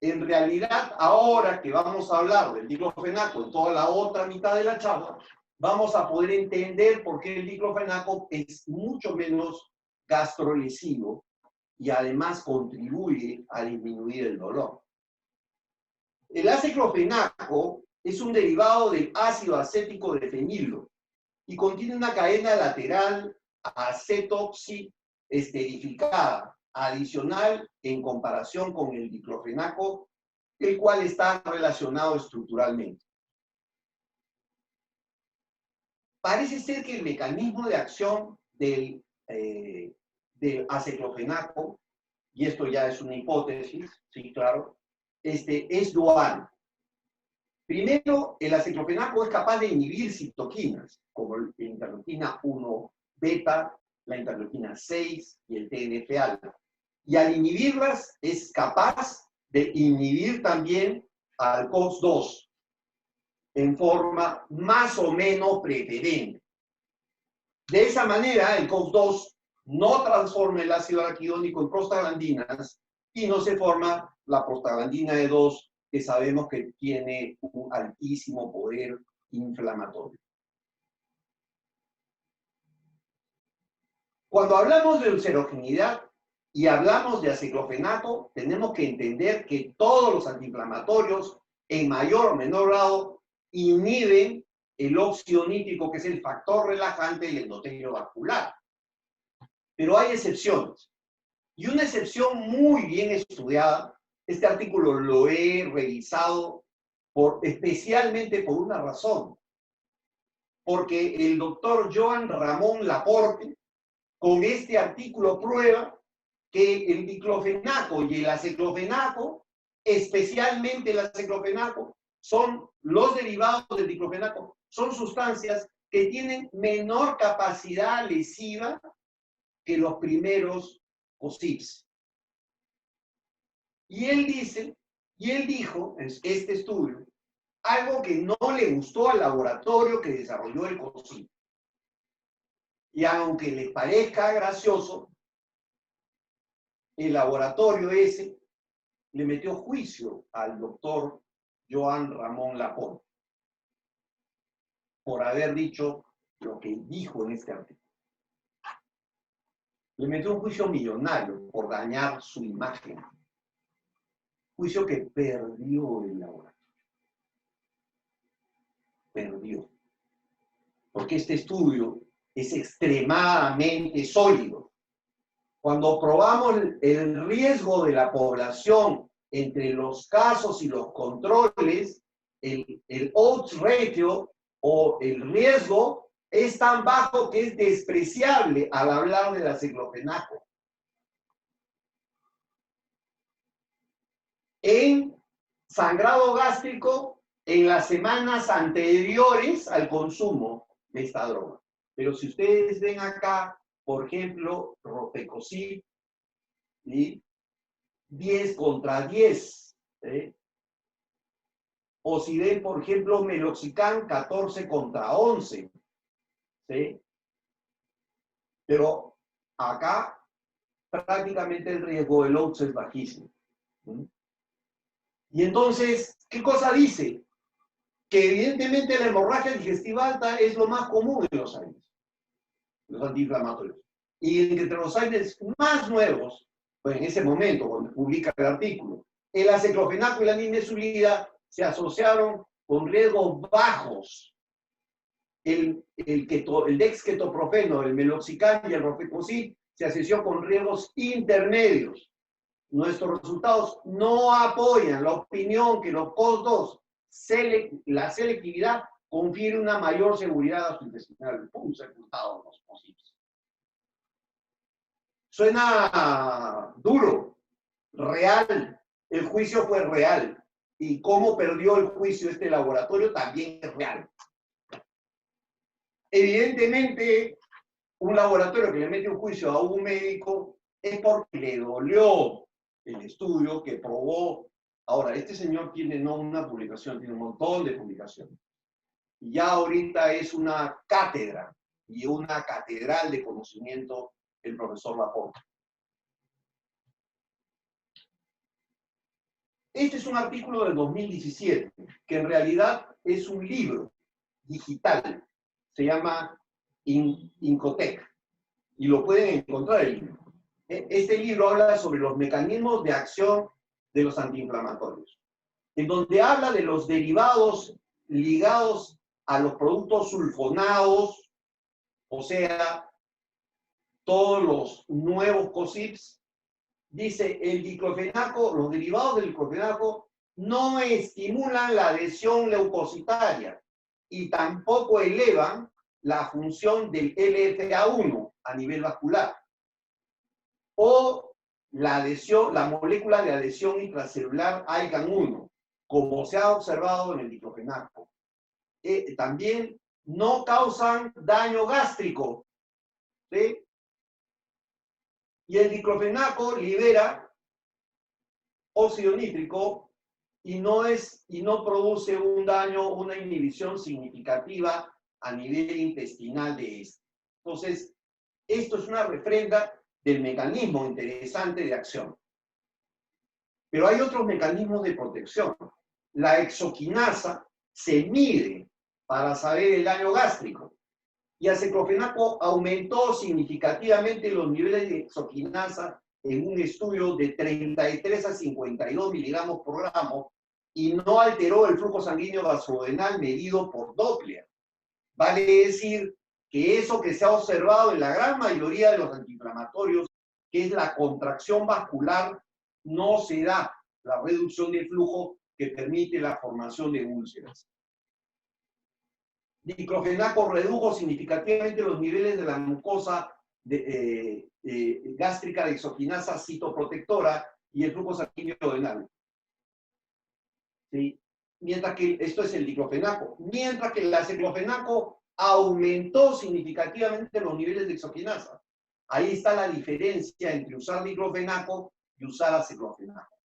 en realidad ahora que vamos a hablar del diclofenaco en toda la otra mitad de la charla, vamos a poder entender por qué el diclofenaco es mucho menos gastrolesivo y además contribuye a disminuir el dolor. El aceclofenaco es un derivado del ácido acético de fenilo y contiene una cadena lateral acetoxiesterificada adicional en comparación con el diclofenaco, el cual está relacionado estructuralmente. Parece ser que el mecanismo de acción del aceclofenaco, y esto ya es una hipótesis, sí, claro, es dual. Primero, el aceclofenaco es capaz de inhibir citoquinas, como la interleuquina 1 beta, la interleuquina 6 y el TNF-alfa. Y al inhibirlas, es capaz de inhibir también al COX-2 en forma más o menos preferente. De esa manera, el COX-2 no transforma el ácido araquidónico en prostaglandinas y no se forma la prostaglandina E2, que sabemos que tiene un altísimo poder inflamatorio. Cuando hablamos de ulcerogenidad y hablamos de aceclofenaco, tenemos que entender que todos los antiinflamatorios, en mayor o menor grado, inhiben el óxido nítrico, que es el factor relajante del endotelio vascular. Pero hay excepciones. Y una excepción muy bien estudiada, este artículo lo he revisado especialmente por una razón. Porque el doctor Joan Ramón Laporte, con este artículo prueba que el diclofenaco y el aceclofenaco, especialmente el aceclofenaco, son los derivados del diclofenaco, son sustancias que tienen menor capacidad lesiva que los primeros COCIPs. Y él dijo, en este estudio, algo que no le gustó al laboratorio que desarrolló el COCIP. Y aunque les parezca gracioso, el laboratorio ese le metió juicio al doctor Joan Ramón Laporte por haber dicho lo que dijo en este artículo. Le metió un juicio millonario por dañar su imagen. Juicio que perdió el laboratorio. Perdió. Porque este estudio es extremadamente sólido. Cuando probamos el riesgo de la población entre los casos y los controles, el odds ratio o el riesgo es tan bajo que es despreciable al hablar del aceclofenaco. En sangrado gástrico, en las semanas anteriores al consumo de esta droga. Pero si ustedes ven acá, por ejemplo, Rofecoxib, ¿sí? 10 contra 10. ¿Sí? O si ven, por ejemplo, Meloxicam, 14 contra 11. ¿Sí? Pero acá prácticamente el riesgo del odds es bajísimo. ¿Sí? Y entonces, ¿qué cosa dice? que evidentemente la hemorragia digestiva alta es lo más común en los AINES, los antiinflamatorios. Y entre los AINES más nuevos, pues en ese momento, cuando publica el artículo, el aceclofenaco y la nimesulida se asociaron con riesgos bajos. El dexketoprofeno, el meloxicam y el rofecoxib se asoció con riesgos intermedios. Nuestros resultados no apoyan la opinión que los COX-2, la selectividad, confiere una mayor seguridad gastrointestinal. ¡Pum! Sepultados los posibles. Suena duro, real. El juicio fue real. Y cómo perdió el juicio este laboratorio también es real. Evidentemente, un laboratorio que le mete un juicio a un médico es porque le dolió el estudio que probó. Ahora, este señor tiene no una publicación, tiene un montón de publicaciones. Y ya ahorita es una cátedra y una catedral de conocimiento el profesor Laporte. Este es un artículo del 2017, que en realidad es un libro digital. Se llama Incotec, y lo pueden encontrar el libro. Este libro habla sobre los mecanismos de acción de los antiinflamatorios, en donde habla de los derivados ligados a los productos sulfonados, o sea, todos los nuevos COSIPs. Dice, el diclofenaco, los derivados del diclofenaco no estimulan la adhesión leucocitaria y tampoco elevan la función del LFA1 a nivel vascular o la adhesión, la molécula de adhesión intracelular IgAN1, como se ha observado en el diclofenaco. También no causan daño gástrico, ¿sí? Y el diclofenaco libera óxido nítrico y no produce un daño, una inhibición significativa a nivel intestinal de este. Entonces, esto es una refrenda del mecanismo interesante de acción. Pero hay otros mecanismos de protección. La exoquinasa se mide para saber el daño gástrico. Y aceclofenaco aumentó significativamente los niveles de exoquinasa en un estudio de 33 a 52 miligramos por gramo y no alteró el flujo sanguíneo gastrodenal medido por Doppler. Vale decir que eso que se ha observado en la gran mayoría de los antiinflamatorios, que es la contracción vascular, no se da la reducción de flujo que permite la formación de úlceras. Diclofenaco redujo significativamente los niveles de la mucosa gástrica de exoquinasa citoprotectora y el flujo sanguíneo duodenal. ¿Sí? Mientras que, esto es el diclofenaco, mientras que el aceclofenaco aumentó significativamente los niveles de exoquinasa. Ahí está la diferencia entre usar diclofenaco y usar aceclofenaco.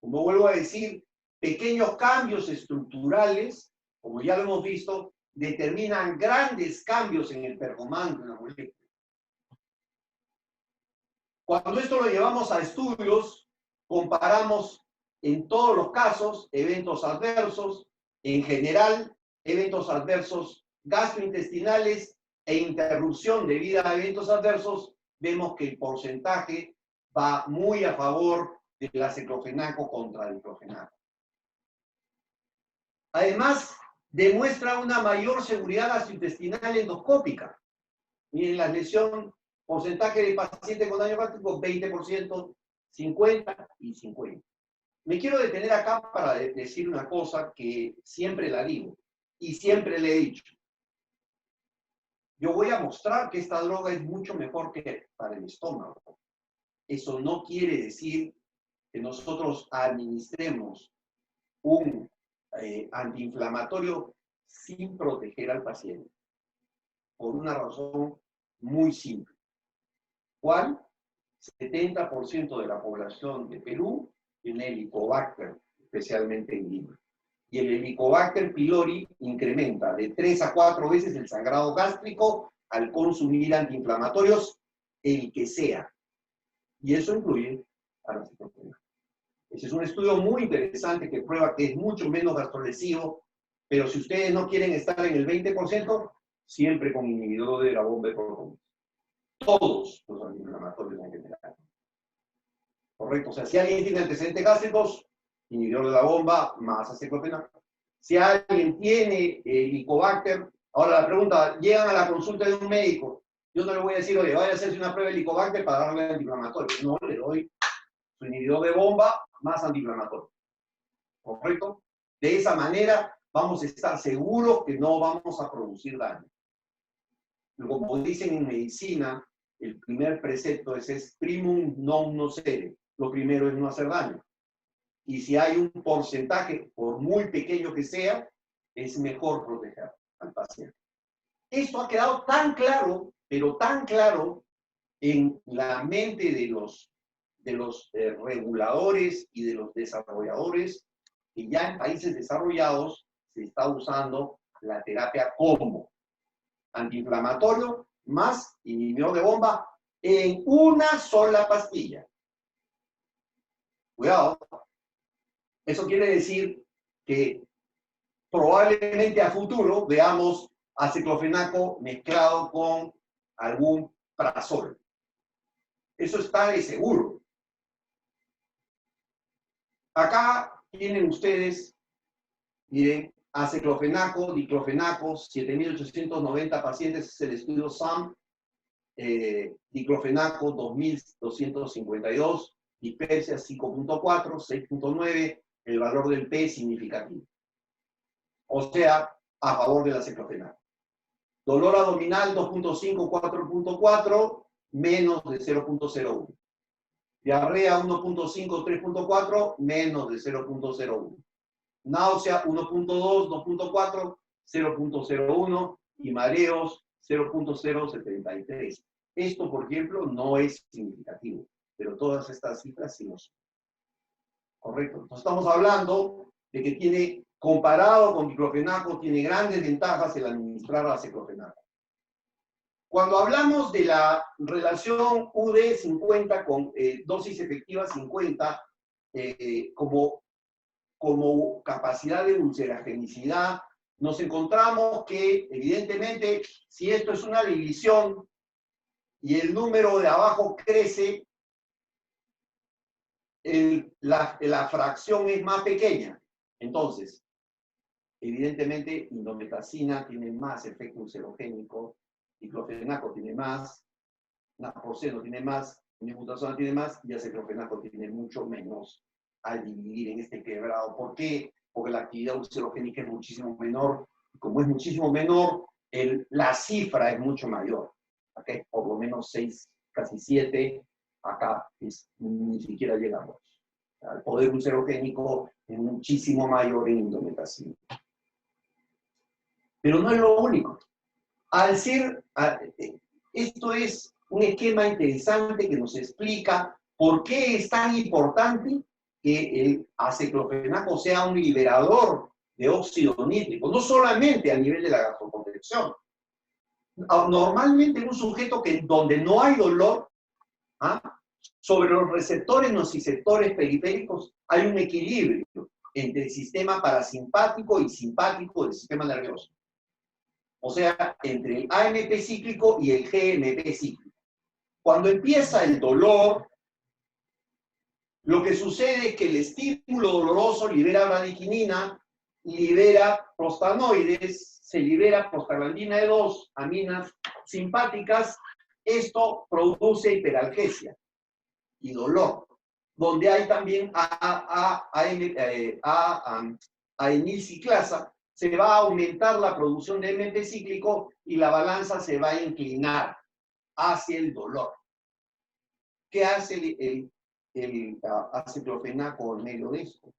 Como vuelvo a decir, pequeños cambios estructurales, como ya lo hemos visto, determinan grandes cambios en el performance de la molécula. Cuando esto lo llevamos a estudios, comparamos en todos los casos eventos adversos, en general, eventos adversos gastrointestinales e interrupción debido a eventos adversos, vemos que el porcentaje va muy a favor del aceclofenaco contra el diclofenaco. Además, demuestra una mayor seguridad gastrointestinal endoscópica. Miren la lesión, porcentaje de pacientes con daño gástrico, 20%, 50 y 50. Me quiero detener acá para decir una cosa que siempre la digo y siempre le he dicho. Yo voy a mostrar que esta droga es mucho mejor que para el estómago. Eso no quiere decir que nosotros administremos un antiinflamatorio sin proteger al paciente. Por una razón muy simple. ¿Cuál? 70% de la población de Perú tiene Helicobacter, especialmente en Lima. Y el Helicobacter pylori incrementa de 3 a 4 veces el sangrado gástrico al consumir antiinflamatorios, el que sea. Y eso incluye a la citopenia. Ese es un estudio muy interesante que prueba que es mucho menos gastrolesivo Pero si ustedes no quieren estar en el 20%, siempre con inhibidor de la bomba de protones. Todos los antiinflamatorios en general. ¿Correcto? O sea, si alguien tiene antecedentes gástricos, inhibidor de la bomba más aceclofenaco. Si alguien tiene Helicobacter, ahora la pregunta, llegan a la consulta de un médico, yo no le voy a decir, oye, vaya a hacerse una prueba de Helicobacter para darle antiinflamatorio. No, le doy su inhibidor de bomba más antiinflamatorio. ¿Correcto? De esa manera vamos a estar seguros que no vamos a producir daño. Como dicen en medicina, el primer precepto es primum non nocere. Lo primero es no hacer daño. Y si hay un porcentaje, por muy pequeño que sea, es mejor proteger al paciente. Esto ha quedado tan claro, pero tan claro en la mente de los reguladores y de los desarrolladores, que ya en países desarrollados se está usando la terapia como antiinflamatorio más inhibidor de bomba en una sola pastilla. Cuidado. Eso quiere decir que probablemente a futuro veamos aceclofenaco mezclado con algún prazol. Eso está de seguro. Acá tienen ustedes, miren, aceclofenaco, diclofenaco, 7.890 pacientes, es el estudio SAM, diclofenaco 2.252, dispepsia 5.4, 6.9, el valor del P es significativo. O sea, a favor del aceclofenaco. Dolor abdominal 2.5, 4.4, menos de 0.01. Diarrea 1.5, 3.4, menos de 0.01. Náusea 1.2, 2.4, 0.01 y mareos 0.073. Esto, por ejemplo, no es significativo, pero todas estas cifras sí lo son. Correcto. Entonces estamos hablando de que tiene, comparado con diclofenaco, tiene grandes ventajas el administrar aceclofenaco. Cuando hablamos de la relación UD50 con dosis efectiva 50, como capacidad de ulceragenicidad, nos encontramos que, evidentemente, si esto es una división y el número de abajo crece, la fracción es más pequeña. Entonces, evidentemente, indometacina tiene más efecto ulcerogénico, diclofenaco tiene más, naproxeno tiene más, nifurtazona tiene más, y aceclofenaco tiene mucho menos al dividir en este quebrado. ¿Por qué? Porque la actividad ulcerogénica es muchísimo menor. Como es muchísimo menor, la cifra es mucho mayor. Acá es por lo menos 6, casi 7. Acá ni siquiera llegamos. El poder ulcerogénico es muchísimo mayor en indometacina. Pero no es lo único. Esto es un esquema interesante que nos explica por qué es tan importante que el aceclofenaco sea un liberador de óxido nítrico, no solamente a nivel de la gastroconsección. Normalmente en un sujeto donde no hay dolor, sobre los receptores nociceptores periféricos hay un equilibrio entre el sistema parasimpático y simpático del sistema nervioso. O sea, entre el AMP cíclico y el GMP cíclico. Cuando empieza el dolor, lo que sucede es que el estímulo doloroso libera bradiquinina, libera prostanoides, se libera prostaglandina E2, aminas simpáticas. Esto produce hiperalgesia y dolor, donde hay también aenilciclasa, se va a aumentar la producción de AMP cíclico y la balanza se va a inclinar hacia el dolor. ¿Qué hace el aceclofenaco en medio de esto?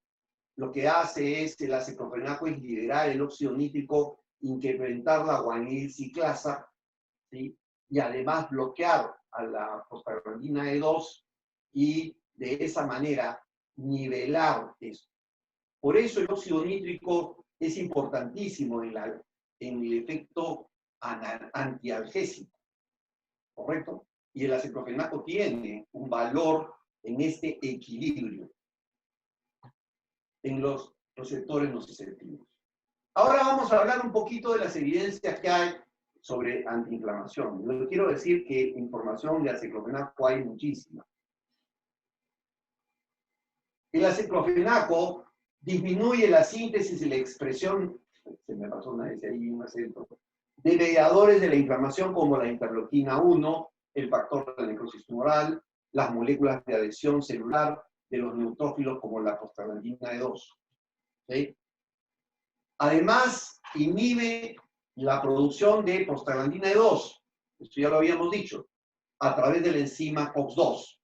Lo que hace es que el aceclofenaco es liberar el óxido nítrico, incrementar la guanilciclasa, ¿sí? Y además bloquear a la prostaglandina E2 y de esa manera nivelar esto. Por eso el óxido nítrico es importantísimo en el efecto antialgésico, ¿correcto? Y el aceclofenaco tiene un valor en este equilibrio en los receptores nociceptivos. Ahora vamos a hablar un poquito de las evidencias que hay sobre antiinflamación. Yo quiero decir que información de aceclofenaco hay muchísima. El aceclofenaco disminuye la síntesis y la expresión, se me pasó una vez ahí un acento, de mediadores de la inflamación como la interleuquina 1, el factor de necrosis tumoral, las moléculas de adhesión celular de los neutrófilos como la prostaglandina E2. ¿Sí? Además, inhibe la producción de prostaglandina E2, esto ya lo habíamos dicho, a través de la enzima COX-2.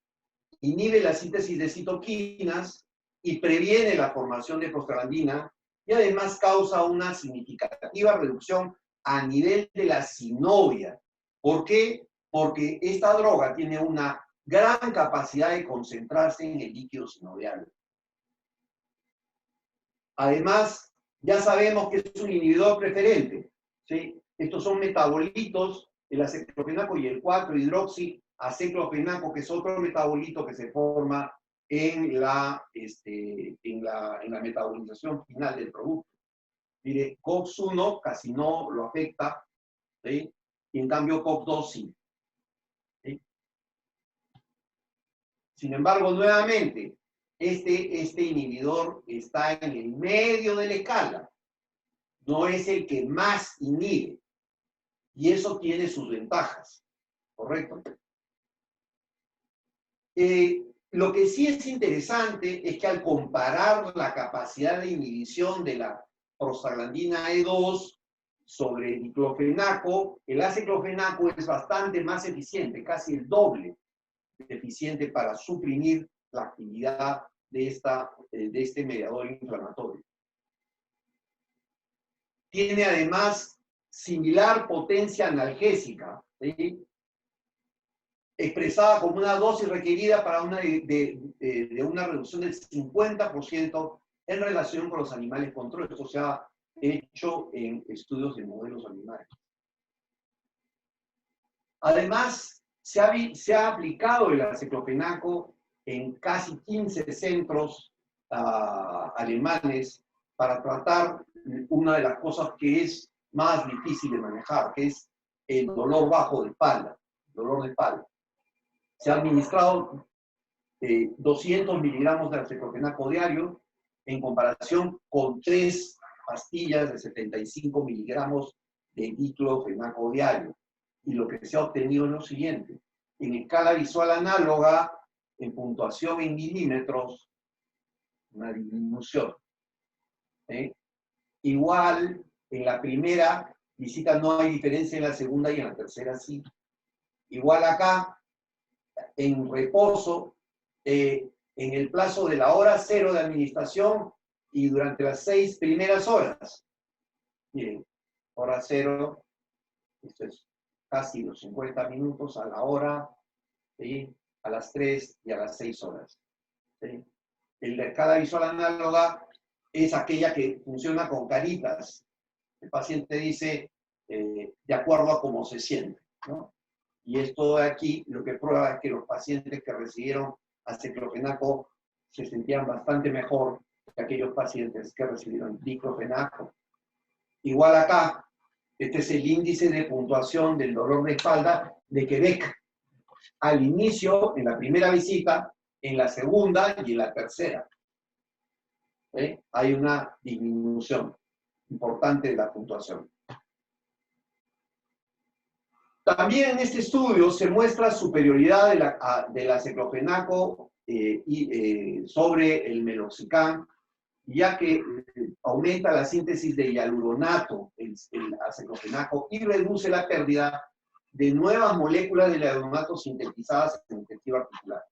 Inhibe la síntesis de citoquinas y previene la formación de prostaglandina y además causa una significativa reducción a nivel de la synovia. ¿Por qué? Porque esta droga tiene una gran capacidad de concentrarse en el líquido sinovial. Además, ya sabemos que es un inhibidor preferente, ¿sí? Estos son metabolitos, el aceclofenaco y el 4-hidroxiaceclofenaco, que es otro metabolito que se forma en la metabolización final del producto. Mire, COX-1 casi no lo afecta, ¿sí? Y en cambio COX-2 sí. ¿Sí? Sin embargo, nuevamente, este inhibidor está en el medio de la escala. No es el que más inhibe. Y eso tiene sus ventajas. ¿Correcto? Lo que sí es interesante es que al comparar la capacidad de inhibición de la prostaglandina E2 sobre el diclofenaco, el aceclofenaco es bastante más eficiente, casi el doble eficiente para suprimir la actividad de este mediador inflamatorio. Tiene además similar potencia analgésica, ¿sí? Expresada como una dosis requerida para una reducción del 50% en relación con los animales control. Esto se ha hecho en estudios de modelos animales. Además, se ha aplicado el aceclofenaco en casi 15 centros alemanes para tratar una de las cosas que es más difícil de manejar, que es el dolor bajo de espalda, dolor de espalda. Se ha administrado 200 miligramos de aceclofenaco diario en comparación con 3 pastillas de 75 miligramos de diclofenaco diario. Y lo que se ha obtenido es lo siguiente. En escala visual análoga, en puntuación en milímetros, una disminución. Igual, en la primera visita no hay diferencia, en la segunda y en la tercera sí. Igual acá, en reposo, en el plazo de la hora 0 de administración y durante las 6 primeras horas. Miren, hora 0, esto es casi los 50 minutos, a la hora, ¿sí? A las 3 y a las 6 horas. ¿Sí? La escala visual análoga es aquella que funciona con caritas. El paciente dice de acuerdo a cómo se siente, ¿no? Y esto de aquí lo que prueba es que los pacientes que recibieron aceclofenaco se sentían bastante mejor que aquellos pacientes que recibieron diclofenaco. Igual acá, este es el índice de puntuación del dolor de espalda de Quebec. Al inicio, en la primera visita, en la segunda y en la tercera. Hay una disminución importante de la puntuación. También en este estudio se muestra superioridad del aceclofenaco sobre el meloxicam, ya que aumenta la síntesis de hialuronato, el aceclofenaco, y reduce la pérdida de nuevas moléculas de hialuronato sintetizadas en el tejido articular.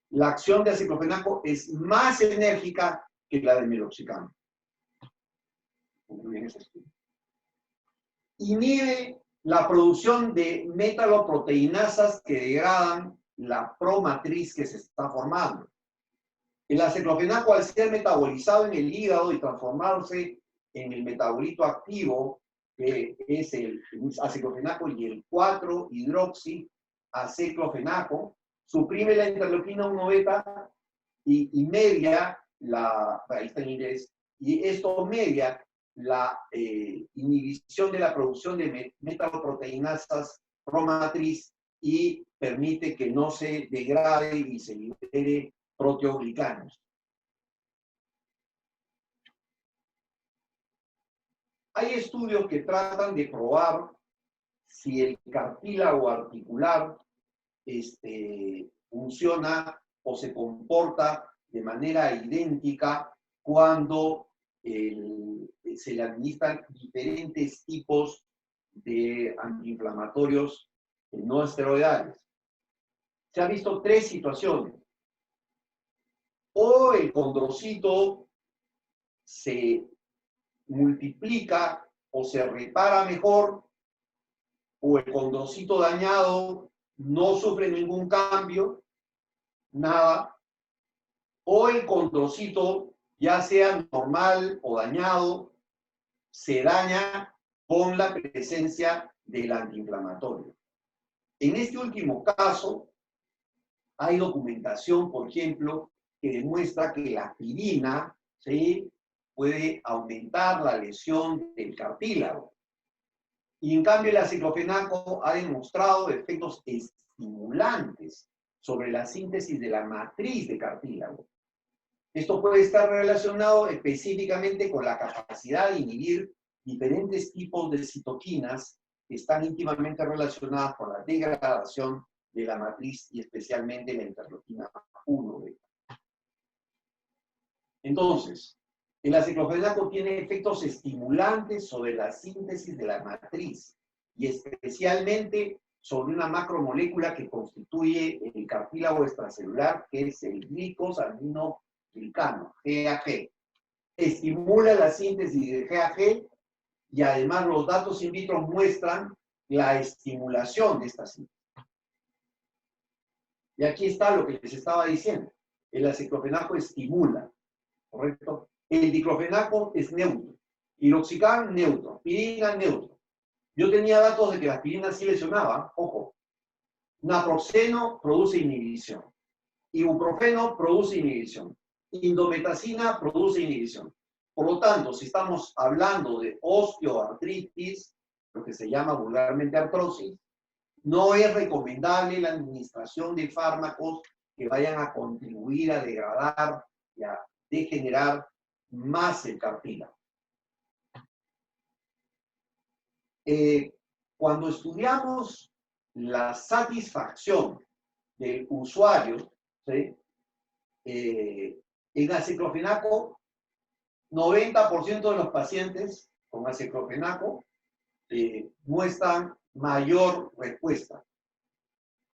La acción de aceclofenaco es más enérgica que la de meloxicam. Inhibe la producción de metaloproteinasas que degradan la promatriz que se está formando. El aceclofenaco, al ser metabolizado en el hígado y transformarse en el metabolito activo, que es el aceclofenaco y el 4-hidroxiaceclofenaco, suprime la interleuquina 1 beta y media ahí está en inglés, y esto media la inhibición de la producción de metaloproteinasas promatriz y permite que no se degrade y se libere proteoglicanos. Hay estudios que tratan de probar si el cartílago articular funciona o se comporta de manera idéntica cuando se le administran diferentes tipos de antiinflamatorios no esteroidales. Se han visto tres situaciones. O el condrocito se multiplica o se repara mejor, o el condrocito dañado no sufre ningún cambio, nada, o el condrocito, ya sea normal o dañado, se daña con la presencia del antiinflamatorio. En este último caso, hay documentación, por ejemplo, que demuestra que la aspirina, ¿sí?, puede aumentar la lesión del cartílago. Y en cambio el aciclofenaco ha demostrado efectos estimulantes sobre la síntesis de la matriz de cartílago. Esto puede estar relacionado específicamente con la capacidad de inhibir diferentes tipos de citoquinas que están íntimamente relacionadas con la degradación de la matriz y especialmente la interleuquina 1 beta. Entonces, el aciclofenaco tiene efectos estimulantes sobre la síntesis de la matriz y especialmente sobre una macromolécula que constituye el cartílago extracelular, que es el glicosaminoglicano, GAG. Estimula la síntesis de GAG y además los datos in vitro muestran la estimulación de esta síntesis. Y aquí está lo que les estaba diciendo. El aciclofenaco estimula, ¿correcto? El diclofenaco es neutro. Iloxicam, neutro. Aspirina, neutro. Yo tenía datos de que la aspirina sí lesionaba, ojo. Naproxeno produce inhibición. Ibuprofeno produce inhibición. Indometacina produce inhibición. Por lo tanto, si estamos hablando de osteoartritis, lo que se llama vulgarmente artrosis, no es recomendable la administración de fármacos que vayan a contribuir a degradar y a degenerar más el cartílago. Cuando estudiamos la satisfacción del usuario, ¿sí?, en aciclofenaco, 90% de los pacientes con aciclofenaco muestran mayor respuesta.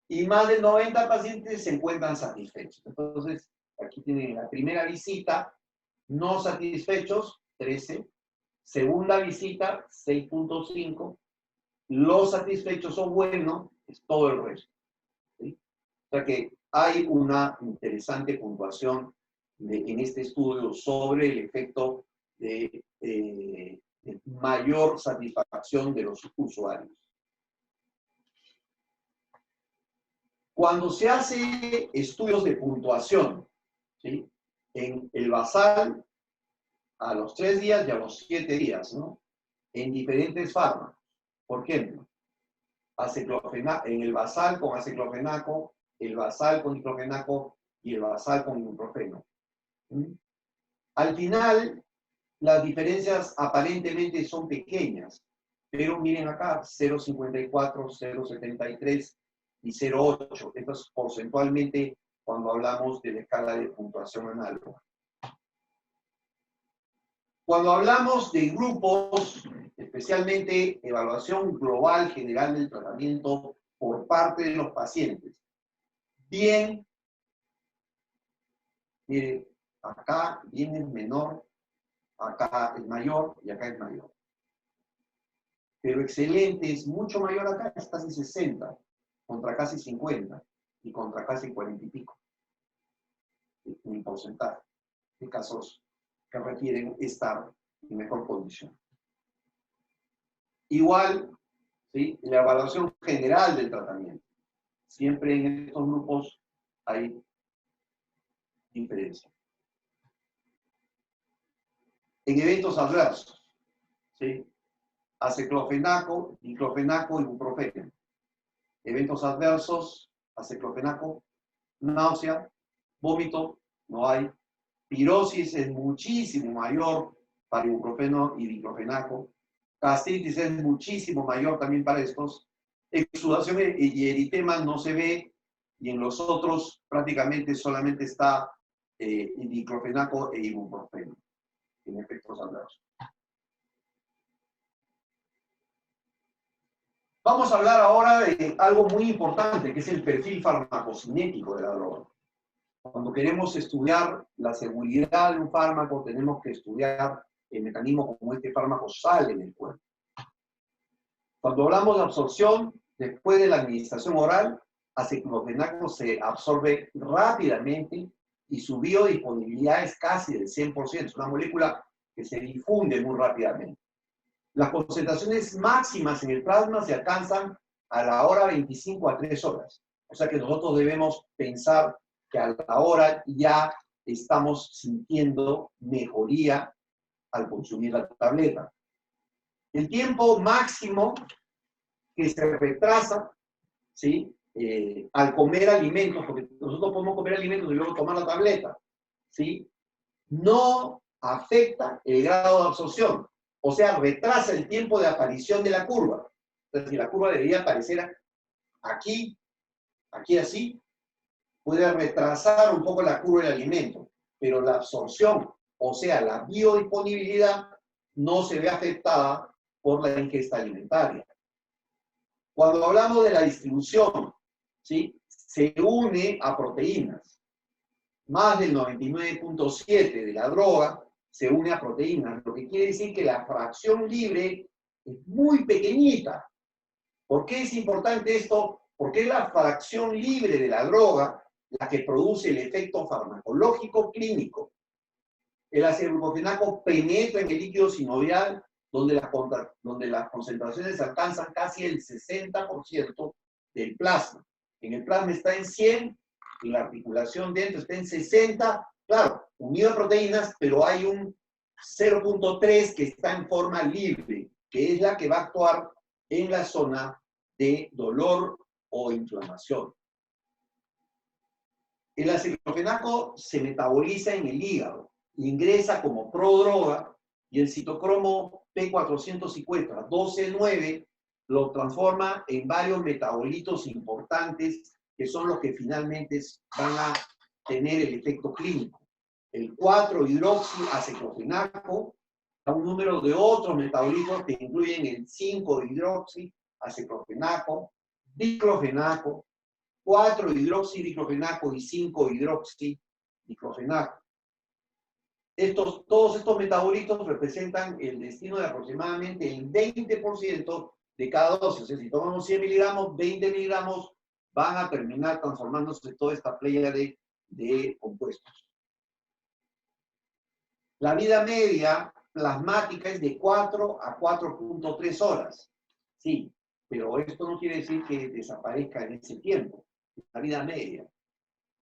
Y más de 90 pacientes se encuentran satisfechos. Entonces, aquí tienen la primera visita, no satisfechos, 13. Segunda visita, 6.5. Los satisfechos o buenos, es todo el resto. ¿Sí? O sea que hay una interesante puntuación en este estudio sobre el efecto de mayor satisfacción de los usuarios. Cuando se hace estudios de puntuación, ¿sí?, en el basal, a los 3 días y a los 7 días, ¿no?, en diferentes fármacos. Por ejemplo, en el basal con aciclofenaco, el basal con diclofenaco y el basal con ibuprofeno. ¿Sí? Al final, las diferencias aparentemente son pequeñas, pero miren acá, 0,54, 0,73 y 0,8. Esto es porcentualmente cuando hablamos de la escala de puntuación análoga. Cuando hablamos de grupos, especialmente evaluación global general del tratamiento por parte de los pacientes, bien, mire, acá bien es menor, acá es mayor y acá es mayor. Pero excelente es mucho mayor acá, es casi 60, contra casi 50 y contra casi 40 y pico. En porcentaje de casos que requieren estar en mejor condición. Igual, ¿sí?, la evaluación general del tratamiento. Siempre en estos grupos hay diferencia. En eventos adversos, ¿sí? Aceclofenaco, diclofenaco, ibuprofeno. Eventos adversos, aceclofenaco, náusea, vómito, no hay. Pirosis es muchísimo mayor para ibuprofeno y diclofenaco. Gastritis es muchísimo mayor también para estos. Exudación y eritema no se ve, y en los otros prácticamente solamente está diclofenaco e ibuprofeno en efectos adversos. Vamos a hablar ahora de algo muy importante, que es el perfil farmacocinético de la droga. Cuando queremos estudiar la seguridad de un fármaco, tenemos que estudiar el mecanismo como este fármaco sale en el cuerpo. Cuando hablamos de absorción, después de la administración oral, aceclofenaco se absorbe rápidamente y su biodisponibilidad es casi del 100%. Es una molécula que se difunde muy rápidamente. Las concentraciones máximas en el plasma se alcanzan a la hora 25 a 3 horas. O sea que nosotros debemos pensar que a la hora ya estamos sintiendo mejoría al consumir la tableta. El tiempo máximo que se retrasa, ¿sí? Al comer alimentos, porque nosotros podemos comer alimentos y luego tomar la tableta, ¿sí? No afecta el grado de absorción. O sea, retrasa el tiempo de aparición de la curva. Es decir, la curva debería aparecer aquí, aquí así, puede retrasar un poco la curva del alimento, pero la absorción, o sea, la biodisponibilidad, no se ve afectada por la ingesta alimentaria. Cuando hablamos de la distribución, ¿sí? Se une a proteínas. Más del 99.7% de la droga se une a proteínas, lo que quiere decir que la fracción libre es muy pequeñita. ¿Por qué es importante esto? Porque es la fracción libre de la droga la que produce el efecto farmacológico clínico. El aceclofenaco penetra en el líquido sinovial, donde las concentraciones alcanzan casi el 60% del plasma. En el plasma está en 100, en la articulación dentro está en 60, claro, unido a proteínas, pero hay un 0.3 que está en forma libre, que es la que va a actuar en la zona de dolor o inflamación. El aceclofenaco se metaboliza en el hígado, ingresa como prodroga y el citocromo P450, 12,9, lo transforma en varios metabolitos importantes que son los que finalmente van a tener el efecto clínico. El 4-hidroxiaceclofenaco da un número de otros metabolitos que incluyen el 5-hidroxiaceclofenaco, diclofenaco, 4-hidroxidiclofenaco y 5-hidroxidiclofenaco. Todos estos metabolitos representan el destino de aproximadamente el 20% de cada dosis. O sea, si tomamos 100 miligramos, 20 miligramos van a terminar transformándose en toda esta playa de compuestos. La vida media plasmática es de 4 a 4.3 horas. Sí, pero esto no quiere decir que desaparezca en ese tiempo. La vida media.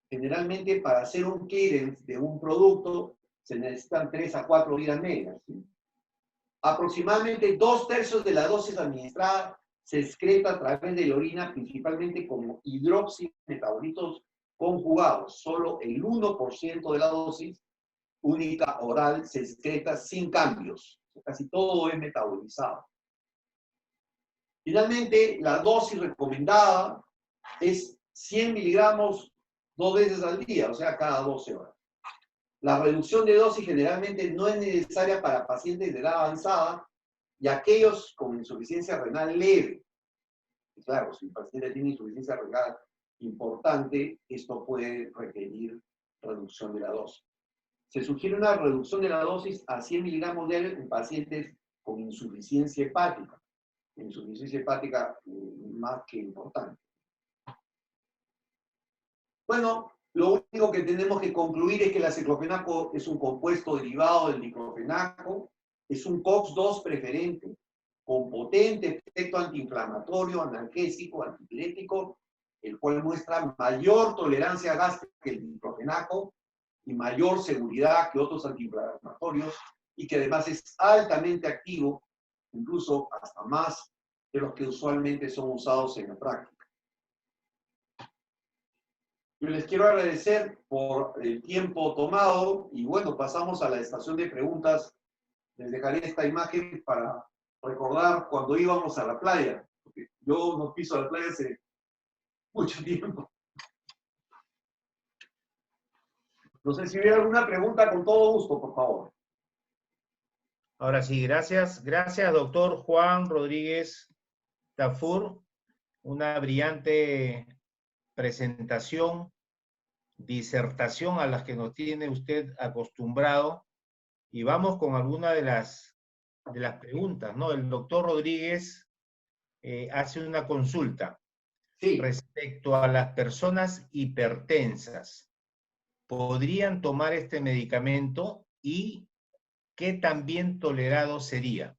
Generalmente, para hacer un clearance de un producto, se necesitan 3 a 4 vidas medias. ¿Sí? Aproximadamente 2/3 de la dosis administrada se excreta a través de la orina, principalmente como hidroximetabolitos conjugados. Solo el 1% de la dosis única oral se excreta sin cambios. Casi todo es metabolizado. Finalmente, la dosis recomendada es 100 miligramos 2 veces al día, o sea, cada 12 horas. La reducción de dosis generalmente no es necesaria para pacientes de edad avanzada y aquellos con insuficiencia renal leve. Y claro, si el paciente tiene insuficiencia renal importante, esto puede requerir reducción de la dosis. Se sugiere una reducción de la dosis a 100 miligramos diarios en pacientes con insuficiencia hepática. La insuficiencia hepática más que importante. Bueno, lo único que tenemos que concluir es que el aceclofenaco es un compuesto derivado del diclofenaco, es un COX-2 preferente, con potente efecto antiinflamatorio, analgésico, antipirético, el cual muestra mayor tolerancia gástrica que el diclofenaco y mayor seguridad que otros antiinflamatorios, y que además es altamente activo incluso hasta más de los que usualmente son usados en la práctica. Yo les quiero agradecer por el tiempo tomado y bueno, pasamos a la estación de preguntas. Les dejaré esta imagen para recordar cuando íbamos a la playa. Porque yo no piso a la playa hace mucho tiempo. No sé si hubiera alguna pregunta, con todo gusto, por favor. Ahora sí, gracias. Gracias, doctor Juan Rodríguez Tafur. Una brillante presentación, disertación a las que nos tiene usted acostumbrado. Y vamos con alguna de las preguntas, ¿no? El doctor Rodríguez hace una consulta Sí. respecto a las personas hipertensas. ¿Podrían tomar este medicamento y qué tan bien tolerado sería?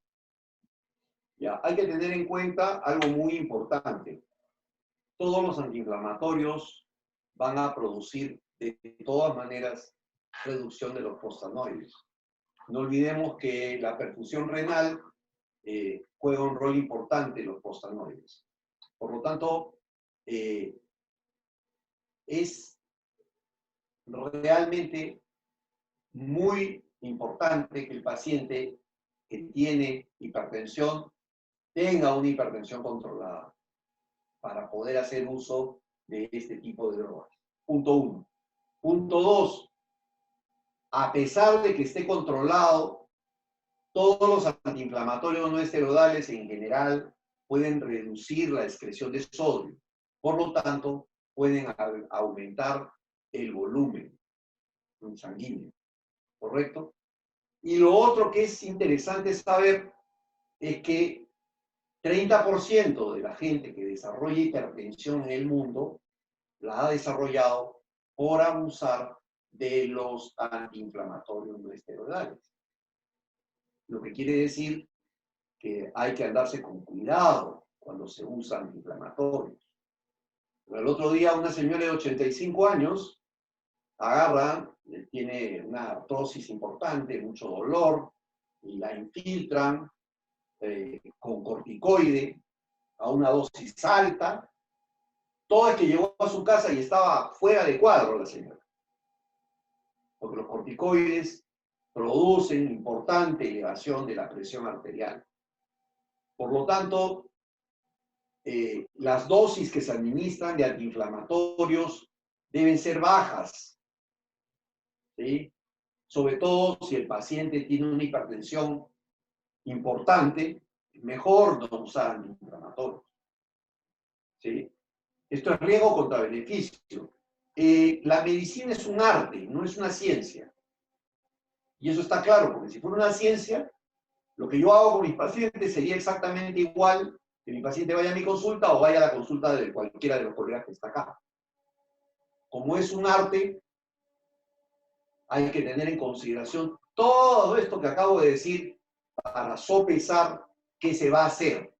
Ya, hay que tener en cuenta algo muy importante. Todos los antiinflamatorios van a producir de todas maneras reducción de los prostanoides. No olvidemos que la perfusión renal juega un rol importante en los prostanoides. Por lo tanto, es realmente muy importante que el paciente que tiene hipertensión tenga una hipertensión controlada para poder hacer uso de este tipo de drogas. Punto 1. Punto 2. A pesar de que esté controlado, todos los antiinflamatorios no esteroidales en general pueden reducir la excreción de sodio. Por lo tanto, pueden aumentar el volumen sanguíneo. ¿Correcto? Y lo otro que es interesante saber es que 30% de la gente que desarrolla hipertensión en el mundo la ha desarrollado por abusar de los antiinflamatorios no esteroidales. Lo que quiere decir que hay que andarse con cuidado cuando se usan antiinflamatorios. Pero el otro día una señora de 85 años agarra, tiene una artrosis importante, mucho dolor, y la infiltran con corticoide a una dosis alta. Todo es que llegó a su casa y estaba fuera de cuadro la señora. Porque los corticoides producen importante elevación de la presión arterial. Por lo tanto, las dosis que se administran de antiinflamatorios deben ser bajas, ¿sí? Sobre todo si el paciente tiene una hipertensión importante, mejor no usar antiinflamatorios, ¿sí? Esto es riesgo contra beneficio. La medicina es un arte, no es una ciencia. Y eso está claro, porque si fuera una ciencia, lo que yo hago con mis pacientes sería exactamente igual que mi paciente vaya a mi consulta o vaya a la consulta de cualquiera de los colegas que está acá. Como es un arte, hay que tener en consideración todo esto que acabo de decir para sopesar qué se va a hacer.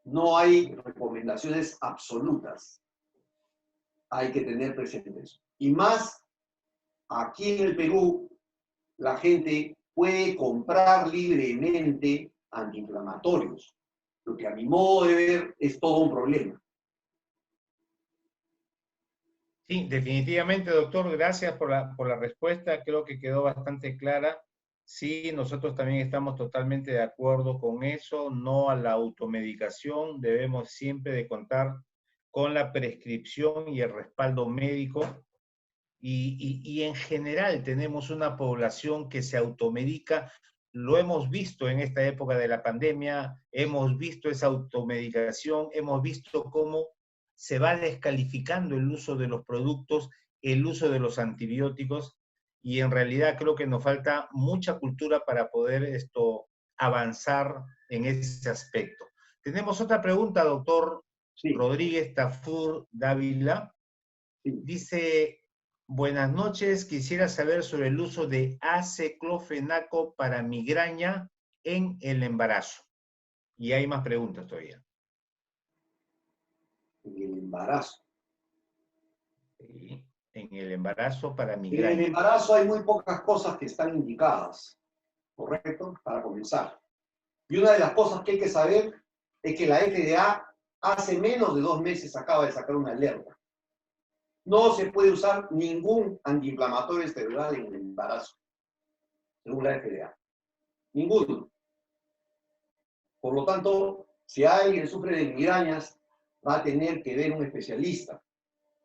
No hay recomendaciones absolutas. Hay que tener presente eso. Y más, aquí en el Perú, la gente puede comprar libremente antiinflamatorios, lo que a mi modo de ver es todo un problema. Sí, definitivamente, doctor, gracias por la respuesta. Creo que quedó bastante clara. Sí, nosotros también estamos totalmente de acuerdo con eso, no a la automedicación. Debemos siempre de contar con la prescripción y el respaldo médico. Y en general tenemos una población que se automedica. Lo hemos visto en esta época de la pandemia, hemos visto esa automedicación, hemos visto cómo se va descalificando el uso de los productos, el uso de los antibióticos, y en realidad creo que nos falta mucha cultura para poder avanzar en ese aspecto. Tenemos otra pregunta, doctor Sí, Rodríguez Tafur Dávila. sí. Dice, buenas noches, quisiera saber sobre el uso de aceclofenaco para migraña en el embarazo. Y hay más preguntas todavía. En el embarazo. Sí, en el embarazo para En el migraña. embarazo hay muy pocas cosas que están indicadas, ¿correcto? Para comenzar. Y una de las cosas que hay que saber es que la FDA hace menos de 2 meses acaba de sacar una alerta. No se puede usar ningún antiinflamatorio esteroidal en el embarazo, según la FDA. Ninguno. Por lo tanto, si alguien sufre de migrañas, va a tener que ver un especialista,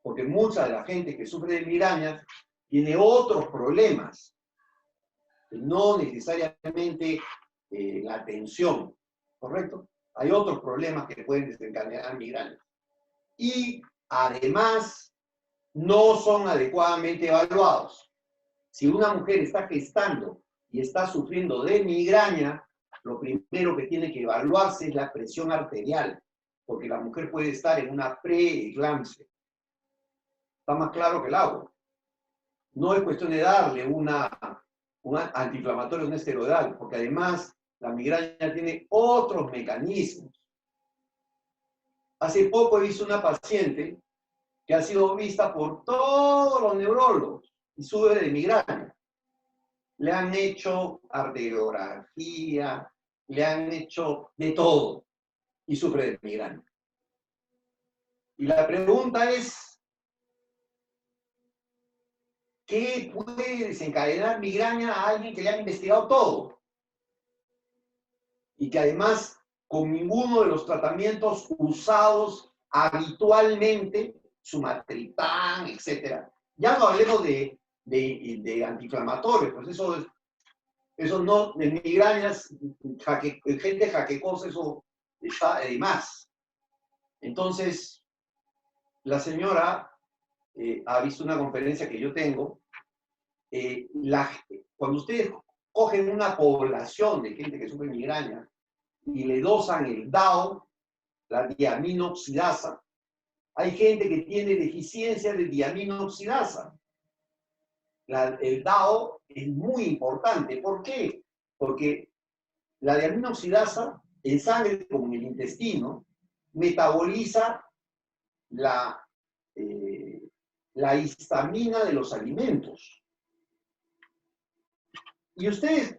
porque mucha de la gente que sufre de migrañas tiene otros problemas, no necesariamente la tensión, ¿correcto? Hay otros problemas que pueden desencadenar migrañas. Y además, no son adecuadamente evaluados. Si una mujer está gestando y está sufriendo de migraña, lo primero que tiene que evaluarse es la presión arterial, porque la mujer puede estar en una preeclampsia. Está más claro que el agua. No es cuestión de darle un antiinflamatorio, un esteroidal, porque además la migraña tiene otros mecanismos. Hace poco he visto una paciente que ha sido vista por todos los neurólogos y sufre de migraña. Le han hecho arteriografía, le han hecho de todo y sufre de migraña. Y la pregunta es, ¿qué puede desencadenar migraña a alguien que le han investigado todo? Y que además, con ninguno de los tratamientos usados habitualmente, sumatriptán, etc. Ya no hablemos de antiinflamatorios, pues eso no, en migrañas, gente jaquecosa, eso está de más. Entonces, la señora ha visto una conferencia que yo tengo. Cuando ustedes cogen una población de gente que sufre migraña y le dosan el DAO, la diaminoxidasa, hay gente que tiene deficiencia de diaminoxidasa. El DAO es muy importante. ¿Por qué? Porque la diaminoxidasa en sangre, como en el intestino, metaboliza la histamina de los alimentos. Y ustedes,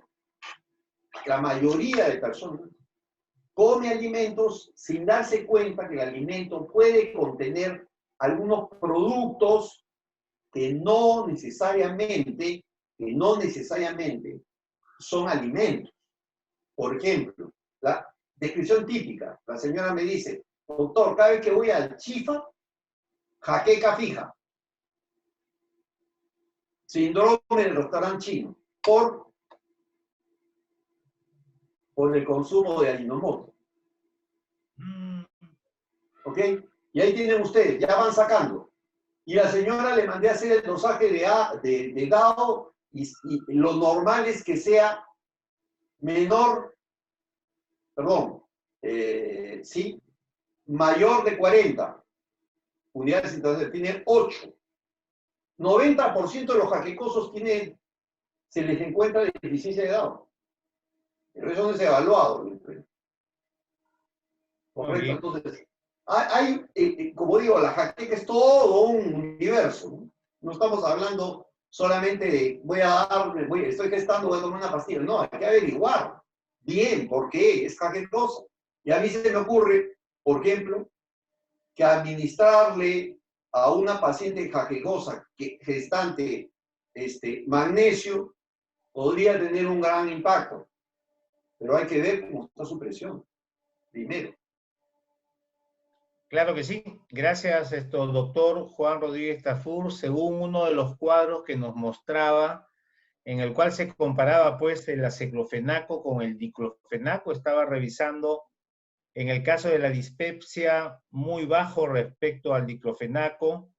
la mayoría de personas, come alimentos sin darse cuenta que el alimento puede contener algunos productos que no necesariamente son alimentos. Por ejemplo, la descripción típica, la señora me dice, doctor, cada vez que voy al Chifa, jaqueca fija. Síndrome del restaurante chino, por el consumo de Ajinomoto. ¿Ok? Y ahí tienen ustedes, ya van sacando. Y la señora le mandé a hacer el dosaje de DAO y lo normal es que sea menor, perdón, sí, mayor de 40 unidades, entonces tiene 8. 90% de los jaquecosos se les encuentra deficiencia de DAO. Pero eso no es evaluado. Correcto, entonces, como digo, la jaqueca es todo un universo, ¿no? No estamos hablando solamente de estoy gestando, voy a tomar una pastilla. No, hay que averiguar bien por qué es jaquecosa. Y a mí se me ocurre, por ejemplo, que administrarle a una paciente jaquecosa, gestante, magnesio, podría tener un gran impacto. Pero hay que ver cómo está su presión, primero. Claro que sí. Gracias, doctor Juan Rodríguez Tafur. Según uno de los cuadros que nos mostraba, en el cual se comparaba pues el aceclofenaco con el diclofenaco, estaba revisando en el caso de la dispepsia muy bajo respecto al diclofenaco.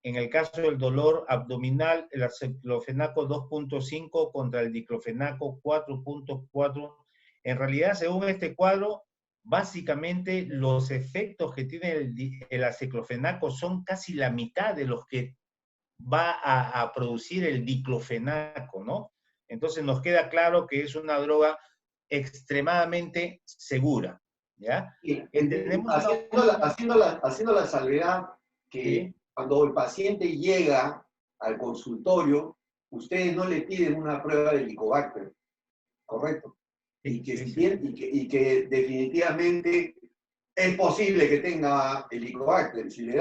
En el caso del dolor abdominal, el aceclofenaco 2.5 contra el diclofenaco 4.4. En realidad, según este cuadro, básicamente los efectos que tiene el aceclofenaco son casi la mitad de los que va a producir el diclofenaco, ¿no? Entonces nos queda claro que es una droga extremadamente segura, ¿ya? Sí, haciendo la salvedad que ¿sí? Cuando el paciente llega al consultorio, ustedes no le piden una prueba de Helicobacter, ¿correcto? y que, Sí, si sí. tiene, y que definitivamente es posible que tenga helicobacter. Si le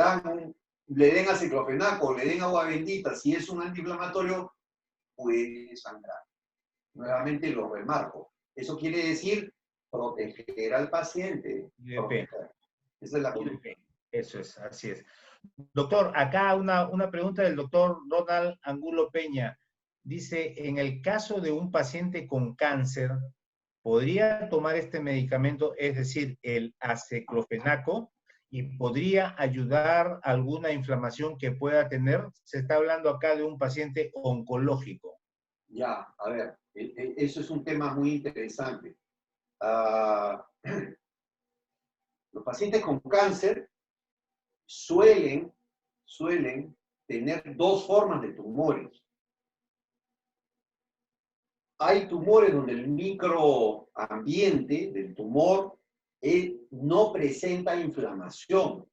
den aciclofenaco, le den agua bendita, si es un antiinflamatorio, puede sangrar. Nuevamente lo remarco. Eso quiere decir proteger al paciente. IVP. Proteger. Esa es la política. IVP. Eso es, así es. Doctor, acá una pregunta del doctor Ronald Angulo Peña. Dice, en el caso de un paciente con cáncer, ¿podría tomar este medicamento, es decir, el aceclofenaco, y podría ayudar a alguna inflamación que pueda tener? Se está hablando acá de un paciente oncológico. Ya, a ver, eso es un tema muy interesante. Ah, los pacientes con cáncer suelen tener dos formas de tumores. Hay tumores donde el microambiente del tumor no presenta inflamación.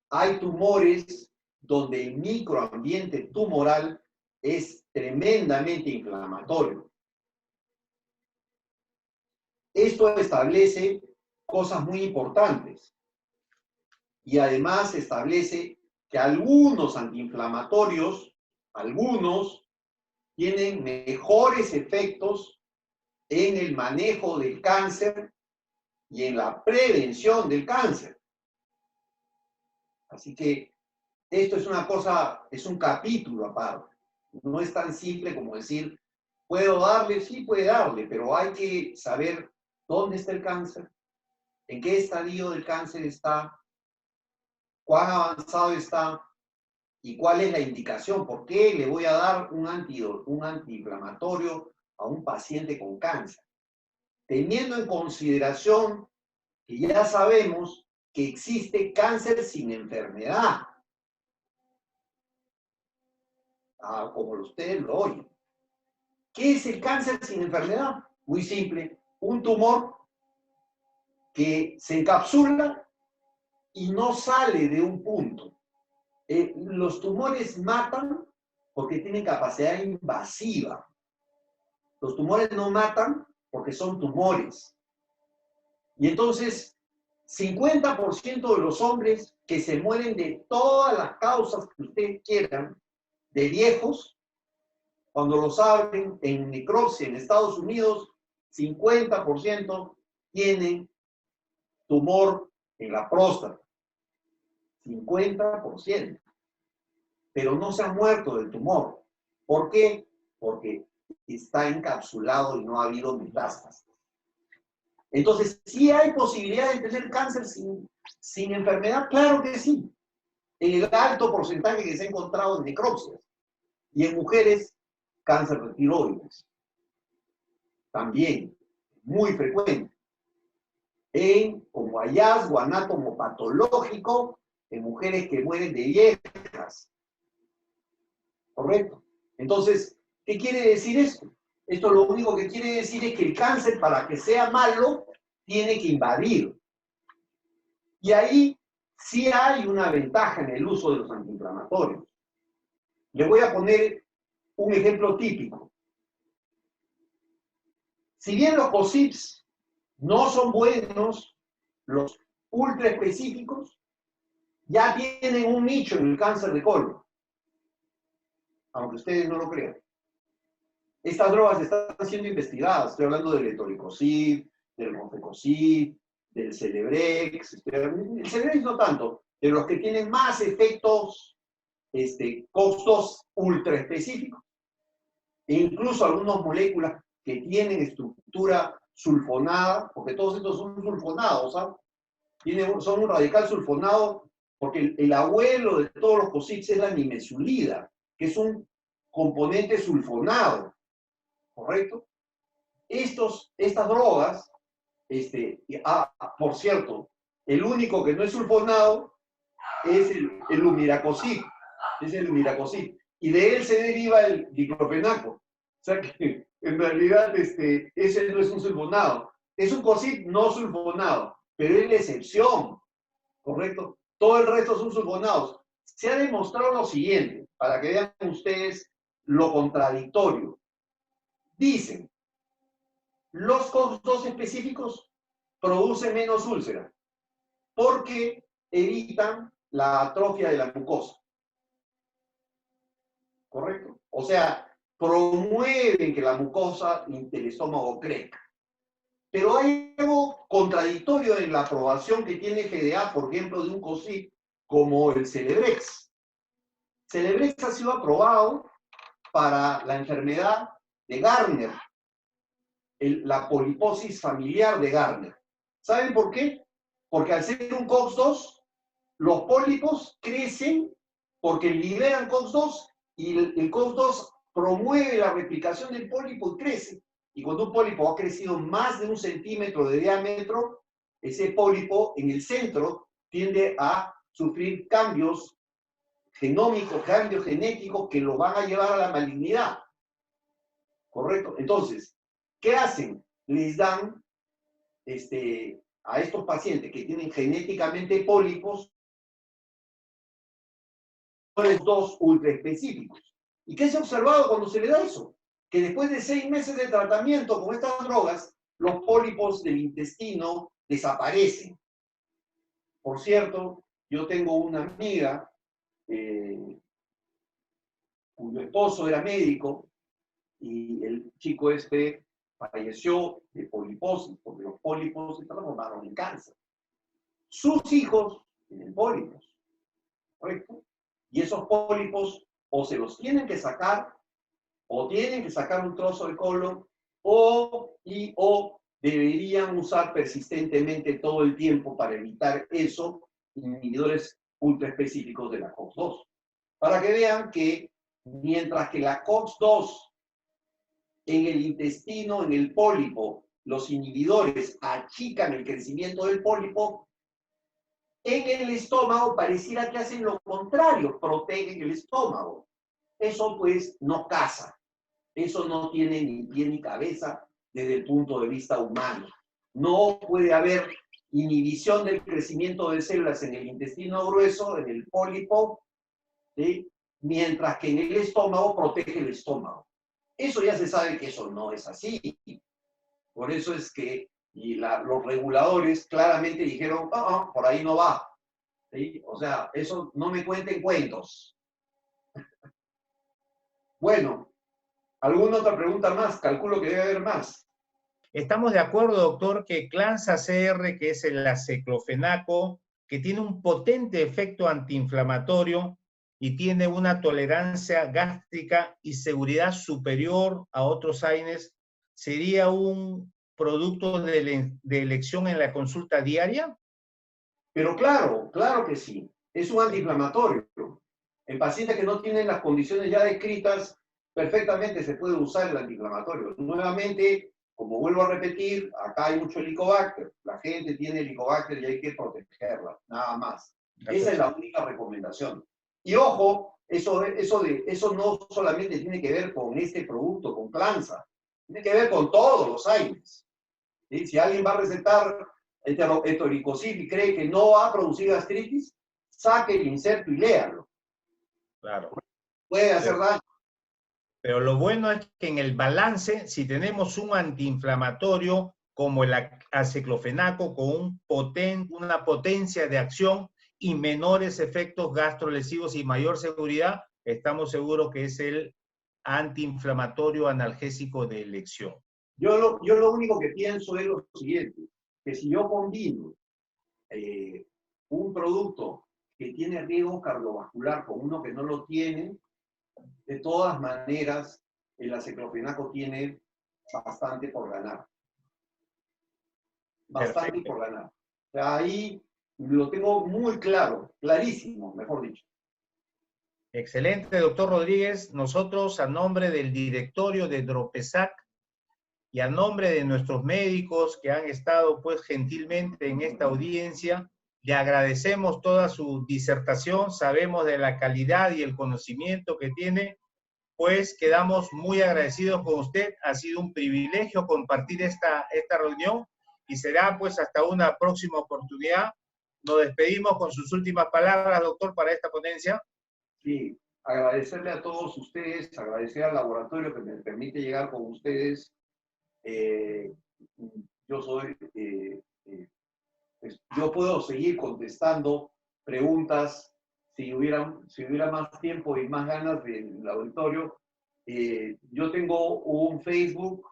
Hay tumores donde el microambiente tumoral es tremendamente inflamatorio. Esto establece cosas muy importantes y además establece que algunos antiinflamatorios, algunos, tienen mejores efectos en el manejo del cáncer y en la prevención del cáncer. Así que esto es una cosa, es un capítulo aparte. No es tan simple como decir, ¿puedo darle? Sí, puede darle, pero hay que saber dónde está el cáncer, en qué estadio del cáncer está, cuán avanzado está y cuál es la indicación. ¿Por qué le voy a dar un antiinflamatorio a un paciente con cáncer? Teniendo en consideración que ya sabemos que existe cáncer sin enfermedad, como ustedes lo oyen. ¿Qué es el cáncer sin enfermedad? Muy simple, un tumor que se encapsula y no sale de un punto. Los tumores matan porque tienen capacidad invasiva. Los tumores no matan porque son tumores. Y entonces, 50% de los hombres que se mueren de todas las causas que ustedes quieran, de viejos, cuando los abren en necropsia en Estados Unidos, 50% tienen tumor en la próstata. 50%. Pero no se han muerto del tumor. ¿Por qué? Porque está encapsulado y no ha habido metástasis. Entonces, ¿sí hay posibilidad de tener cáncer sin enfermedad? Claro que sí. En el alto porcentaje que se ha encontrado en necropsias. Y en mujeres, cáncer de tiroides. También, muy frecuente. Como hallazgo anatomopatológico en mujeres que mueren de viejas. ¿Correcto? Entonces, ¿qué quiere decir esto? Esto lo único que quiere decir es que el cáncer, para que sea malo, tiene que invadir. Y ahí sí hay una ventaja en el uso de los antiinflamatorios. Le voy a poner un ejemplo típico. Si bien los COSIPs no son buenos, los ultra específicos ya tienen un nicho en el cáncer de colon, aunque ustedes no lo crean. Estas drogas están siendo investigadas. Estoy hablando del etoricoxib, del ronfecoxib, del Celebrex. El Celebrex no tanto, de los que tienen más efectos, costos ultra específicos. E incluso algunas moléculas que tienen estructura sulfonada, porque todos estos son sulfonados, ¿sabes? Son un radical sulfonado, porque el abuelo de todos los COSIPs es la nimesulida, que es un componente sulfonado. ¿Correcto? Estas drogas, por cierto, el único que no es sulfonado es el lumiracosib, y de él se deriva el diclofenaco. O sea que en realidad ese no es un sulfonado, es un COSIP no sulfonado, pero es la excepción, ¿correcto? Todo el resto son sulfonados. Se ha demostrado lo siguiente, para que vean ustedes lo contradictorio. Dicen Los COX-2 específicos producen menos úlcera porque evitan la atrofia de la mucosa. ¿Correcto? O sea, promueven que la mucosa del estómago crezca. Pero hay algo contradictorio en la aprobación que tiene FDA, por ejemplo, de un COCIP como el Celebrex. Celebrex ha sido aprobado para la enfermedad de Gardner, la poliposis familiar de Gardner. ¿Saben por qué? Porque al ser un COX-2, los pólipos crecen porque liberan COX-2 y el COX-2 promueve la replicación del pólipo y crece. Y cuando un pólipo ha crecido más de 1 centímetro de diámetro, ese pólipo en el centro tiende a sufrir cambios genómicos, cambios genéticos que lo van a llevar a la malignidad. ¿Correcto? Entonces, ¿qué hacen? Les dan a estos pacientes que tienen genéticamente pólipos, dos ultra específicos. ¿Y qué se ha observado cuando se le da eso? Que después de 6 meses de tratamiento con estas drogas, los pólipos del intestino desaparecen. Por cierto, yo tengo una amiga cuyo esposo era médico y el chico falleció de poliposis, porque los pólipos se transformaron en cáncer. Sus hijos tienen pólipos, ¿correcto? Y esos pólipos o se los tienen que sacar, o tienen que sacar un trozo del colon, o deberían usar persistentemente todo el tiempo para evitar eso, inhibidores ultra específicos de la COX-2. Para que vean que mientras que la COX-2 en el intestino, en el pólipo, los inhibidores achican el crecimiento del pólipo, en el estómago pareciera que hacen lo contrario, protegen el estómago. Eso pues no casa. Eso no tiene ni pie ni cabeza desde el punto de vista humano. No puede haber inhibición del crecimiento de células en el intestino grueso, en el pólipo, ¿sí? Mientras que en el estómago protege el estómago. Eso ya se sabe que eso no es así. Por eso es que los reguladores claramente dijeron, por ahí no va. ¿Sí? O sea, eso no me cuenten cuentos. Bueno, ¿alguna otra pregunta más? Calculo que debe haber más. Estamos de acuerdo, doctor, que Clanza-CR, que es el aceclofenaco, que tiene un potente efecto antiinflamatorio y tiene una tolerancia gástrica y seguridad superior a otros AINES, ¿sería un producto de elección en la consulta diaria? Pero claro, claro que sí. Es un antiinflamatorio. En pacientes que no tienen las condiciones ya descritas, perfectamente se puede usar el antiinflamatorio. Nuevamente, como vuelvo a repetir, acá hay mucho helicobacter. La gente tiene helicobacter y hay que protegerla, nada más. Esa es la única recomendación. Y ojo, eso no solamente tiene que ver con este producto, con Clanza. Tiene que ver con todos los AINES. ¿Sí? Si alguien va a recetar etoricocil y cree que no va a producir gastritis, saque el inserto y léalo. Claro. Puede hacer daño. Pero lo bueno es que en el balance, si tenemos un antiinflamatorio como el aceclofenaco con una potencia de acción y menores efectos gastrolesivos y mayor seguridad, estamos seguros que es el antiinflamatorio analgésico de elección. Yo lo único que pienso es lo siguiente, que si yo combino un producto que tiene riesgo cardiovascular con uno que no lo tiene, de todas maneras, el aceclofenaco tiene bastante por ganar. Bastante Perfecto. Por ganar. O sea, ahí lo tengo muy claro, clarísimo, mejor dicho. Excelente, doctor Rodríguez. Nosotros, a nombre del directorio de Dropesac y a nombre de nuestros médicos que han estado pues gentilmente en esta audiencia, le agradecemos toda su disertación, sabemos de la calidad y el conocimiento que tiene, pues quedamos muy agradecidos con usted. Ha sido un privilegio compartir esta reunión y será pues hasta una próxima oportunidad. Nos despedimos con sus últimas palabras, doctor, para esta ponencia. Sí, agradecerle a todos ustedes, agradecer al laboratorio que me permite llegar con ustedes Yo soy, yo puedo seguir contestando preguntas si hubiera más tiempo y más ganas del auditorio. Yo tengo un Facebook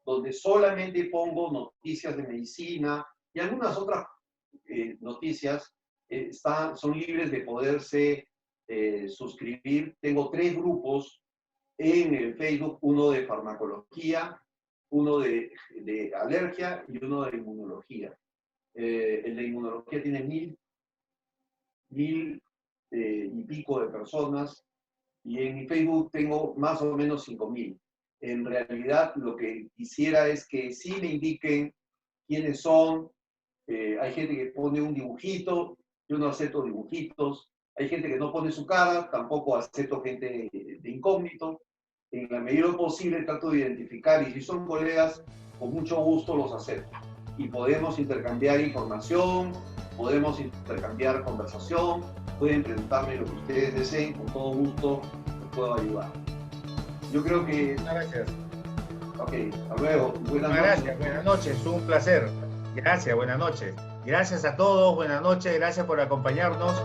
donde solamente pongo noticias de medicina y algunas otras noticias son libres de poderse suscribir. Tengo 3 grupos en el Facebook, uno de farmacología, uno de alergia y uno de inmunología. El de inmunología tiene 1000 y pico de personas, y en mi Facebook tengo más o menos 5000. En realidad, lo que quisiera es que sí me indiquen quiénes son. Hay gente que pone un dibujito, yo no acepto dibujitos. Hay gente que no pone su cara, tampoco acepto gente de incógnito. En la medida posible trato de identificar, y si son colegas, con mucho gusto los acepto. Y podemos intercambiar información, podemos intercambiar conversación, pueden preguntarme lo que ustedes deseen, con todo gusto les puedo ayudar. Yo creo que... Gracias. Ok, hasta luego. Buenas noches. Gracias, buenas noches, un placer. Gracias, buenas noches. Gracias a todos, buenas noches, gracias por acompañarnos.